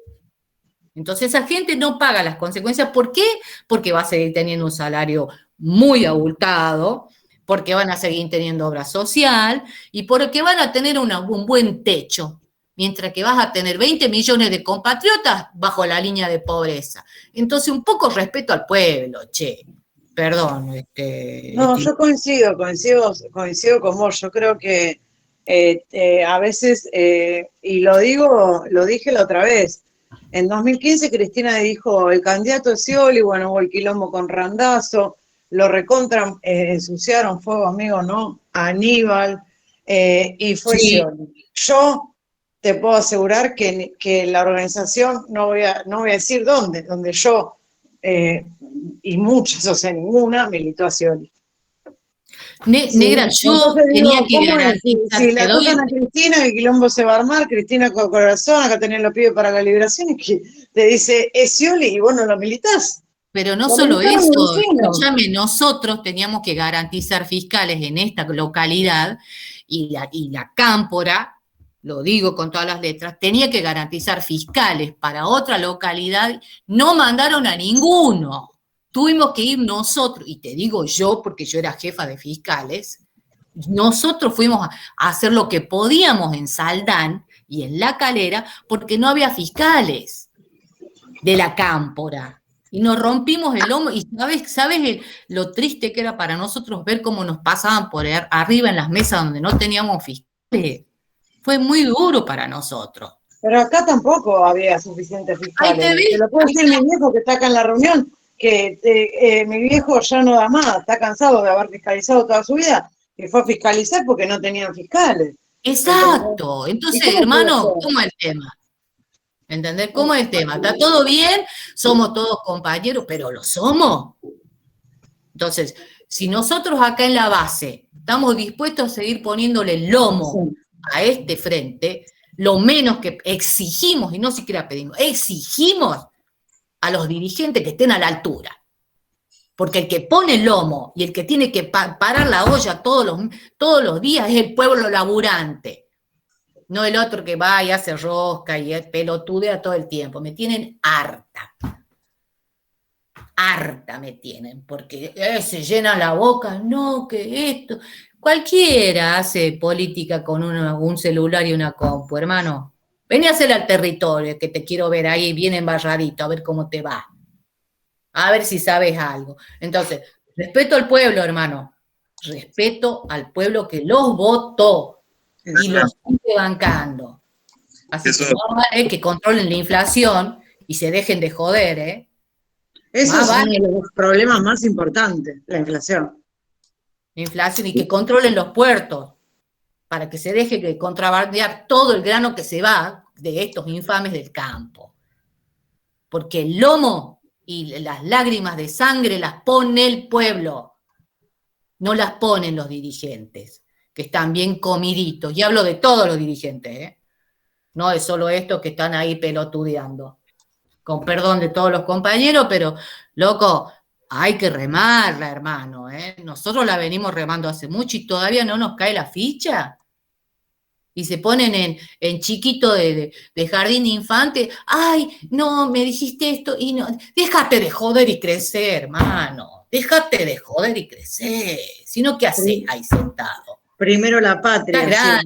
Entonces esa gente no paga las consecuencias. ¿Por qué? Porque va a seguir teniendo un salario muy abultado, porque van a seguir teniendo obra social y porque van a tener un buen techo, mientras que vas a tener 20 millones de compatriotas bajo la línea de pobreza. Entonces un poco respeto al pueblo, che. Perdón. No, yo coincido con vos. Yo creo que a veces, y lo dije la otra vez, en 2015 Cristina dijo, el candidato es Scioli, bueno, hubo el quilombo con Randazzo, lo recontra, ensuciaron, fuego amigo, ¿no? Aníbal, y fue Scioli. Yo te puedo asegurar que la organización, no voy a decir donde yo, y muchas, o sea, ninguna, militó a Scioli. Negra, yo tenía que garantizar. Si la tocan a Cristina, el quilombo se va a armar, Cristina con corazón, acá tenés los pibes para la liberación, y que te dice, es Scioli, y vos no lo militás. Pero no solo eso, escúchame, nosotros teníamos que garantizar fiscales en esta localidad, y la cámpora, lo digo con todas las letras, tenía que garantizar fiscales para otra localidad, no mandaron a ninguno. Tuvimos que ir nosotros, y te digo yo, porque yo era jefa de fiscales, nosotros fuimos a hacer lo que podíamos en Saldán y en La Calera, porque no había fiscales de la cámpora. Y nos rompimos el lomo, y ¿sabes lo triste que era para nosotros ver cómo nos pasaban por arriba en las mesas donde no teníamos fiscales? Fue muy duro para nosotros. Pero acá tampoco había suficientes fiscales. Te lo puedo decir mi viejo que está acá en la reunión, que mi viejo ya no da más, está cansado de haber fiscalizado toda su vida, y fue a fiscalizar porque no tenían fiscales. Exacto. Entonces, hermano, ¿cómo es el tema? ¿Entendés? ¿Cómo es el tema? ¿Está todo bien? Somos todos compañeros, pero ¿lo somos? Entonces, si nosotros acá en la base estamos dispuestos a seguir poniéndole el lomo a este frente, lo menos que exigimos, y no siquiera pedimos, exigimos a los dirigentes que estén a la altura. Porque el que pone el lomo y el que tiene que parar la olla todos los días es el pueblo laburante. No el otro que va y hace rosca y pelotudea todo el tiempo. Me tienen harta. Harta me tienen, porque se llena la boca, no, que esto. Cualquiera hace política con un celular y una compu, hermano. Vení a hacer al territorio, que te quiero ver ahí bien embarradito, a ver cómo te va. A ver si sabes algo. Entonces, respeto al pueblo, hermano. Respeto al pueblo que los votó y los sigue bancando. Así que no vale que controlen la inflación y se dejen de joder, ¿eh? Eso es uno de los problemas más importantes, la inflación. La inflación y que controlen los puertos para que se deje de contrabandear todo el grano que se va de estos infames del campo. Porque el lomo y las lágrimas de sangre las pone el pueblo, no las ponen los dirigentes, que están bien comiditos. Y hablo de todos los dirigentes, ¿eh? No es solo estos que están ahí pelotudeando. Con perdón de todos los compañeros, pero, loco, hay que remarla, hermano, ¿eh? Nosotros la venimos remando hace mucho y todavía no nos cae la ficha. Y se ponen en chiquito de jardín infante. Ay, no, me dijiste esto y no. Déjate de joder y crecer, hermano. Déjate de joder y crecer. Si no, ¿qué haces ahí sentado? Primero la patria.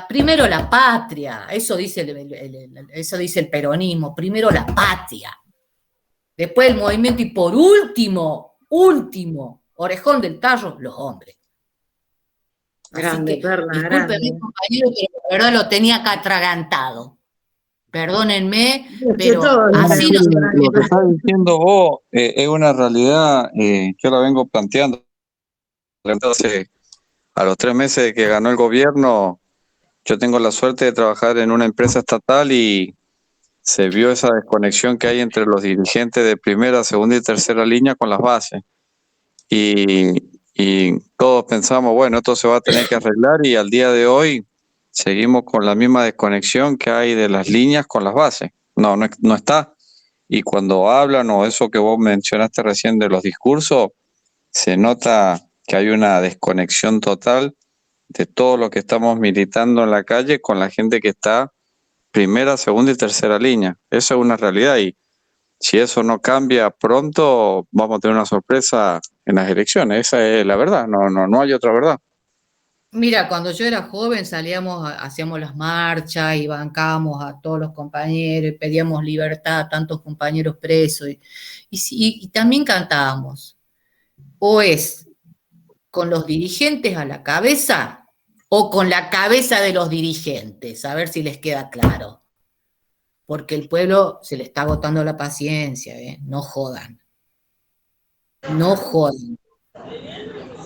Primero la patria, eso dice el peronismo, primero la patria, después el movimiento y por último, orejón del tarro, los hombres. Grande, Así que, Perla, discúlpenme, compañero, pero la verdad lo tenía acá atragantado. Perdónenme, pero así no. Lo que estás diciendo vos es una realidad, yo la vengo planteando. Entonces, a los 3 meses de que ganó el gobierno, yo tengo la suerte de trabajar en una empresa estatal y se vio esa desconexión que hay entre los dirigentes de primera, segunda y tercera línea con las bases. Y todos pensamos, bueno, esto se va a tener que arreglar y al día de hoy seguimos con la misma desconexión que hay de las líneas con las bases. No está. Y cuando hablan o eso que vos mencionaste recién de los discursos, se nota que hay una desconexión total de todo lo que estamos militando en la calle con la gente que está primera, segunda y tercera línea. Eso es una realidad y si eso no cambia pronto, vamos a tener una sorpresa en las elecciones. Esa es la verdad, no hay otra verdad. Mira, cuando yo era joven hacíamos las marchas y bancábamos a todos los compañeros y pedíamos libertad a tantos compañeros presos y también cantábamos. O es con los dirigentes a la cabeza o con la cabeza de los dirigentes, a ver si les queda claro. Porque el pueblo se le está agotando la paciencia, ¿eh? No jodan. No jodan.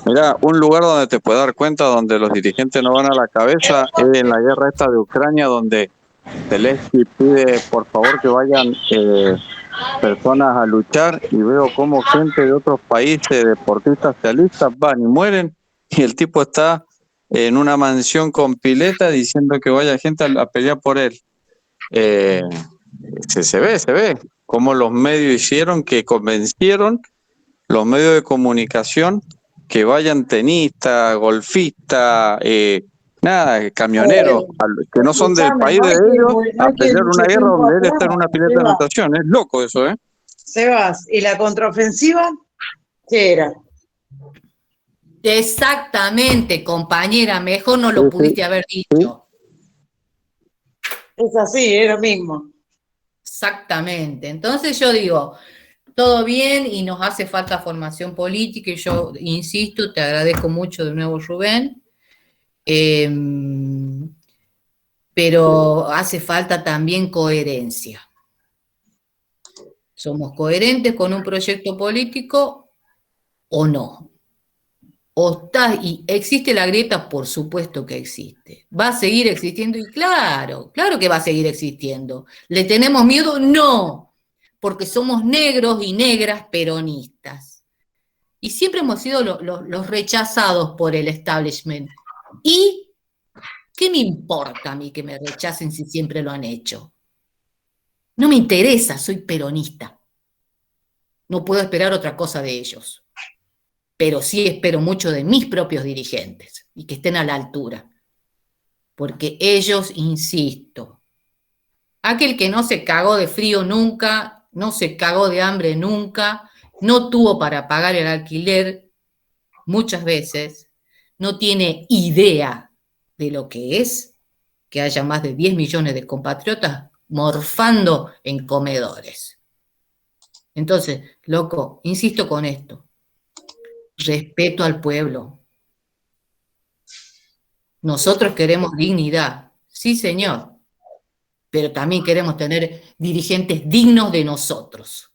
Mira, un lugar donde te puedes dar cuenta donde los dirigentes no van a la cabeza es en la guerra esta de Ucrania, donde Zelensky pide por favor que vayan personas a luchar y veo cómo gente de otros países, deportistas se alistan, van y mueren y el tipo está en una mansión con pileta diciendo que vaya gente a pelear por él. Se ve cómo los medios hicieron que convencieron los medios de comunicación que vayan tenistas, golfistas, camioneros, que no son del país de ellos, a pelear una guerra donde él está en una pileta de natación. Es loco eso, ¿eh? Sebas, ¿y la contraofensiva qué era? Exactamente, compañera, mejor no lo pudiste haber dicho. Es así, es lo mismo. Exactamente. Entonces yo digo, todo bien y nos hace falta formación política y yo insisto, te agradezco mucho de nuevo, Rubén, pero hace falta también coherencia. ¿Somos coherentes con un proyecto político o no? ¿Y existe la grieta? Por supuesto que existe. ¿Va a seguir existiendo? Y claro que va a seguir existiendo. ¿Le tenemos miedo? No, porque somos negros y negras peronistas. Y siempre hemos sido los rechazados por el establishment. ¿Y qué me importa a mí que me rechacen si siempre lo han hecho? No me interesa, soy peronista. No puedo esperar otra cosa de ellos. Pero sí espero mucho de mis propios dirigentes y que estén a la altura. porque ellos, insisto, aquel que no se cagó de frío nunca, no se cagó de hambre nunca, no tuvo para pagar el alquiler muchas veces, no tiene idea de lo que es que haya más de 10 millones de compatriotas morfando en comedores. Entonces, loco, insisto con esto, respeto al pueblo. Nosotros queremos dignidad, sí señor, pero también queremos tener dirigentes dignos de nosotros,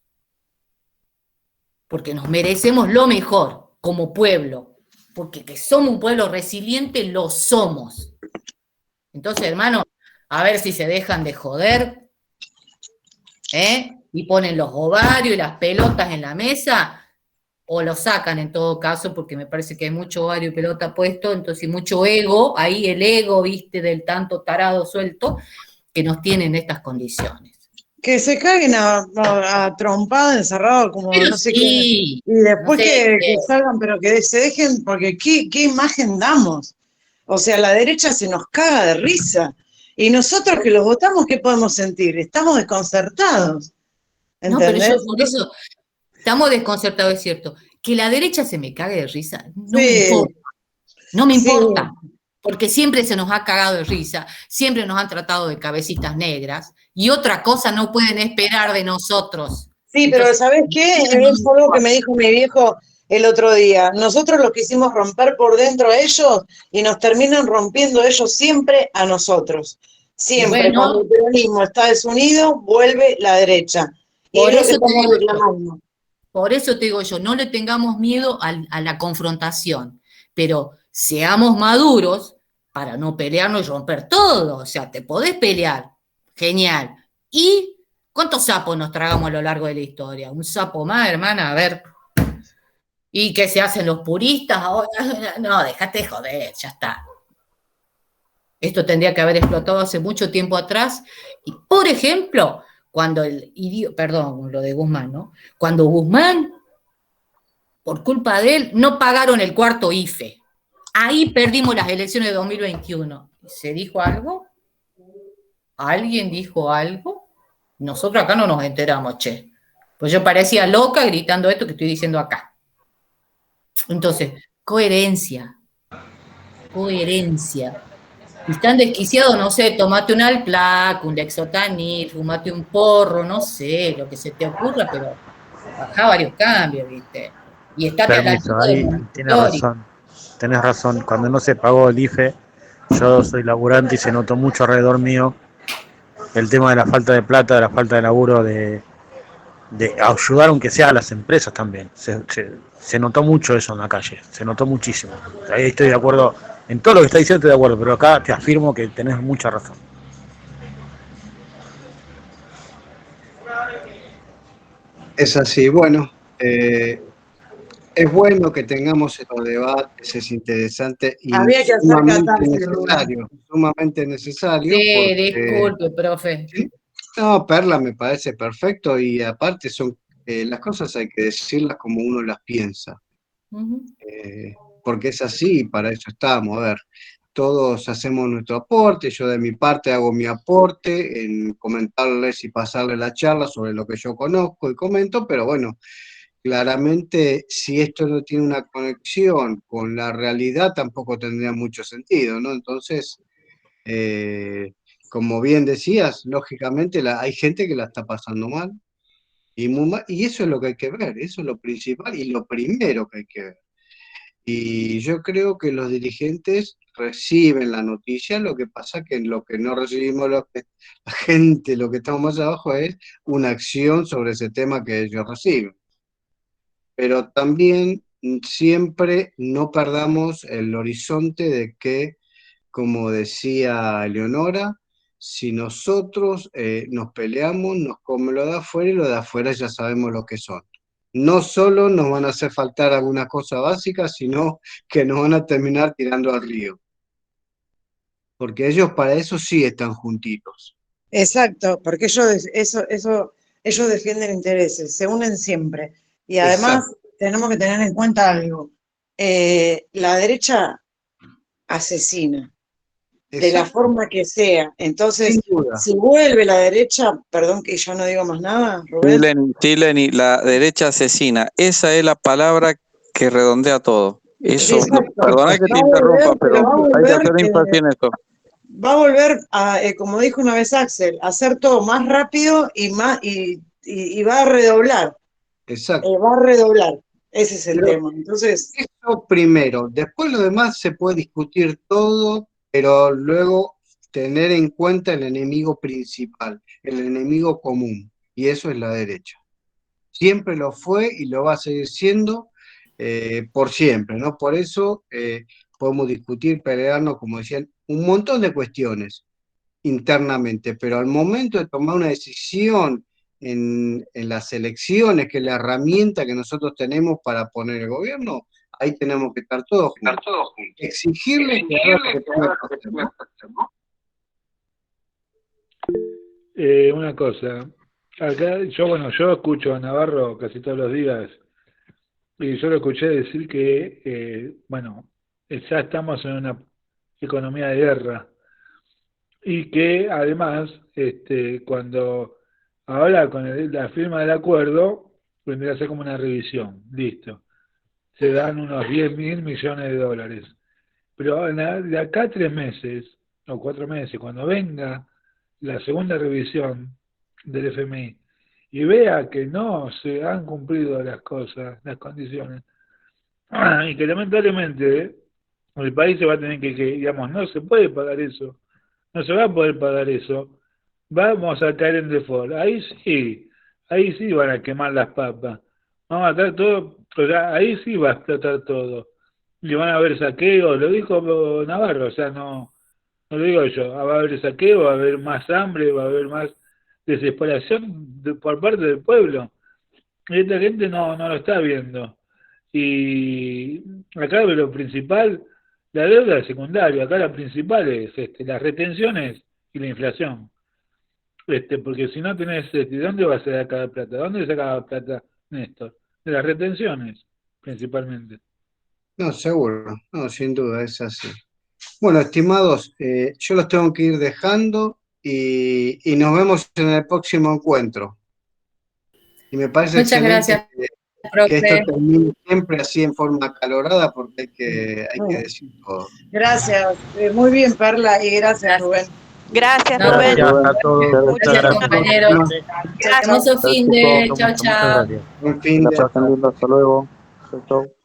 porque nos merecemos lo mejor como pueblo, porque que somos un pueblo resiliente, lo somos. Entonces, hermano, a ver si se dejan de joder, y ponen los ovarios y las pelotas en la mesa, o lo sacan en todo caso, porque me parece que hay mucho ovario y pelota puesto, entonces mucho ego, ahí el ego, viste, del tanto tarado suelto, que nos tiene en estas condiciones. Que se caguen a trompada, encerrado, como Pero no sé qué. sí, Y después no sé, que salgan, pero que se dejen, porque ¿qué imagen damos? O sea, la derecha se nos caga de risa. Y nosotros que los votamos, ¿qué podemos sentir? Estamos desconcertados. no, pero yo ¿Entendés? por Entonces, eso, estamos desconcertados, es cierto. Que la derecha se me cague de risa, no me sí, importa, no me sí, importa, porque siempre se nos ha cagado de risa, siempre nos han tratado de cabecitas negras, y otra cosa no pueden esperar de nosotros. sí, pero Entonces, ¿sabés qué? no Es me algo que importa. me dijo mi viejo el otro día. Nosotros lo quisimos romper por dentro a ellos y nos terminan rompiendo ellos siempre a nosotros. Y Siempre, cuando bueno, el peronismo está desunido, vuelve la derecha. Y por es lo que eso te estamos digo yo, reclamando. por eso te digo yo, no le tengamos miedo a la confrontación, pero seamos maduros para no pelearnos y romper todo. O sea, te podés pelear, genial. ¿Y cuántos sapos nos tragamos a lo largo de la historia? Un sapo más, hermana, a ver. ¿Y qué se hacen los puristas ahora? No, déjate de joder, ya está. Esto tendría que haber explotado hace mucho tiempo atrás. Y, por ejemplo, cuando perdón, lo de Guzmán, ¿no? Cuando Guzmán, por culpa de él, no pagaron el cuarto IFE. Ahí perdimos las elecciones de 2021. ¿Se dijo algo? ¿Alguien dijo algo? Nosotros acá no nos enteramos, che. Pues yo parecía loca gritando esto que estoy diciendo acá. Entonces, coherencia, coherencia. Si están desquiciados, no sé, tomate un Alplac, un Lexotanil, fumate un porro, no sé, lo que se te ocurra, pero bajá varios cambios, ¿viste? Y estate a la Permiso, altura del ahí momento tienes histórico. razón. Tenés razón. Cuando no se pagó el IFE, yo soy laburante y se notó mucho alrededor mío el tema de la falta de plata, de la falta de laburo, de ayudar aunque sea a las empresas también. Se notó mucho eso en la calle, se notó muchísimo. Ahí estoy de acuerdo, en todo lo que está diciendo estoy de acuerdo, pero acá te afirmo que tenés mucha razón. Es así. Bueno, es bueno que tengamos estos debates, es interesante y Había que hacer catarsis, Rubén. sumamente necesario Sí, porque disculpe, profe. ¿sí? No, Perla me parece perfecto y aparte son las cosas hay que decirlas como uno las piensa, Ujú. porque es así y para eso estamos. A ver, todos hacemos nuestro aporte, yo de mi parte hago mi aporte en comentarles y pasarles la charla sobre lo que yo conozco y comento, pero bueno, claramente si esto no tiene una conexión con la realidad tampoco tendría mucho sentido, ¿no? Entonces, eh, como bien decías, lógicamente hay gente que la está pasando mal y, muy mal, y eso es lo que hay que ver, eso es lo principal y lo primero que hay que ver. Y yo creo que los dirigentes reciben la noticia, lo que pasa que lo que no recibimos la gente, lo que estamos más abajo es una acción sobre ese tema que ellos reciben. Pero también siempre no perdamos el horizonte de que, como decía Eleonora, si nosotros nos peleamos, nos come lo de afuera y lo de afuera ya sabemos lo que son. No solo nos van a hacer faltar algunas cosas básicas, sino que nos van a terminar tirando al río. Porque ellos para eso sí están juntitos. Exacto, porque ellos defienden intereses, se unen siempre. Y además Exacto. tenemos que tener en cuenta algo. La derecha asesina. de la forma que sea. Entonces, Sin duda. si vuelve la derecha, perdón que yo no digo más nada, Rubén. Tileni, la derecha asesina. Esa es la palabra que redondea todo. Eso, Exacto. perdona que te Va a volver, interrumpa, pero pero va a hay que volver, hacer énfasis en esto. va a volver a, como dijo una vez Axel, a hacer todo más rápido y más y va a redoblar. Exacto. Va a redoblar. Ese es el Pero tema. Entonces, eso primero. Después lo demás se puede discutir todo, pero luego tener en cuenta el enemigo principal, el enemigo común, y eso es la derecha. Siempre lo fue y lo va a seguir siendo por siempre, ¿no? Por eso podemos discutir, pelearnos, como decían, un montón de cuestiones internamente, pero al momento de tomar una decisión en las elecciones, que es la herramienta que nosotros tenemos para poner el gobierno, ahí tenemos que estar todos juntos. Exigirle que haga lo que tenga que hacer, ¿no? Una cosa, acá yo escucho a Navarro casi todos los días y yo lo escuché decir que, ya estamos en una economía de guerra y que además, cuando ahora con la firma del acuerdo, vendría a ser como una revisión, listo, se dan unos 10.000 millones de dólares, pero de acá a 3 meses o 4 meses, cuando venga la segunda revisión del FMI y vea que no se han cumplido las cosas, las condiciones, y que lamentablemente el país se va a tener digamos, no se puede pagar eso, no se va a poder pagar eso, vamos a caer en default. Ahí sí van a quemar las papas, vamos a estar todo, o sea, ahí sí va a explotar todo, y van a haber saqueos, lo dijo Navarro, o sea, no lo digo yo, va a haber saqueo, va a haber más hambre, va a haber más desesperación por parte del pueblo. Y esta gente no lo está viendo. Y acá lo principal, la deuda es secundaria, acá la principal es las retenciones y la inflación. Porque si no tenés, ¿de dónde va a sacar la plata? ¿De dónde saca la plata, Néstor? De las retenciones, principalmente. No, seguro, no, sin duda, es así. Bueno, estimados, yo los tengo que ir dejando y nos vemos en el próximo encuentro. Y me parece Muchas excelente gracias, que esto profe. termine siempre así en forma acalorada porque hay que decir todo. gracias. Muy bien, Perla, y gracias, Rubén. Gracias, No, Rubén. Gracias a todos. Muchas Gracias, gracias. compañeros. Chao, chao. Hermoso fin de. Chao, Muchas chao. gracias. Un fin de... Hasta luego. Chau, chau.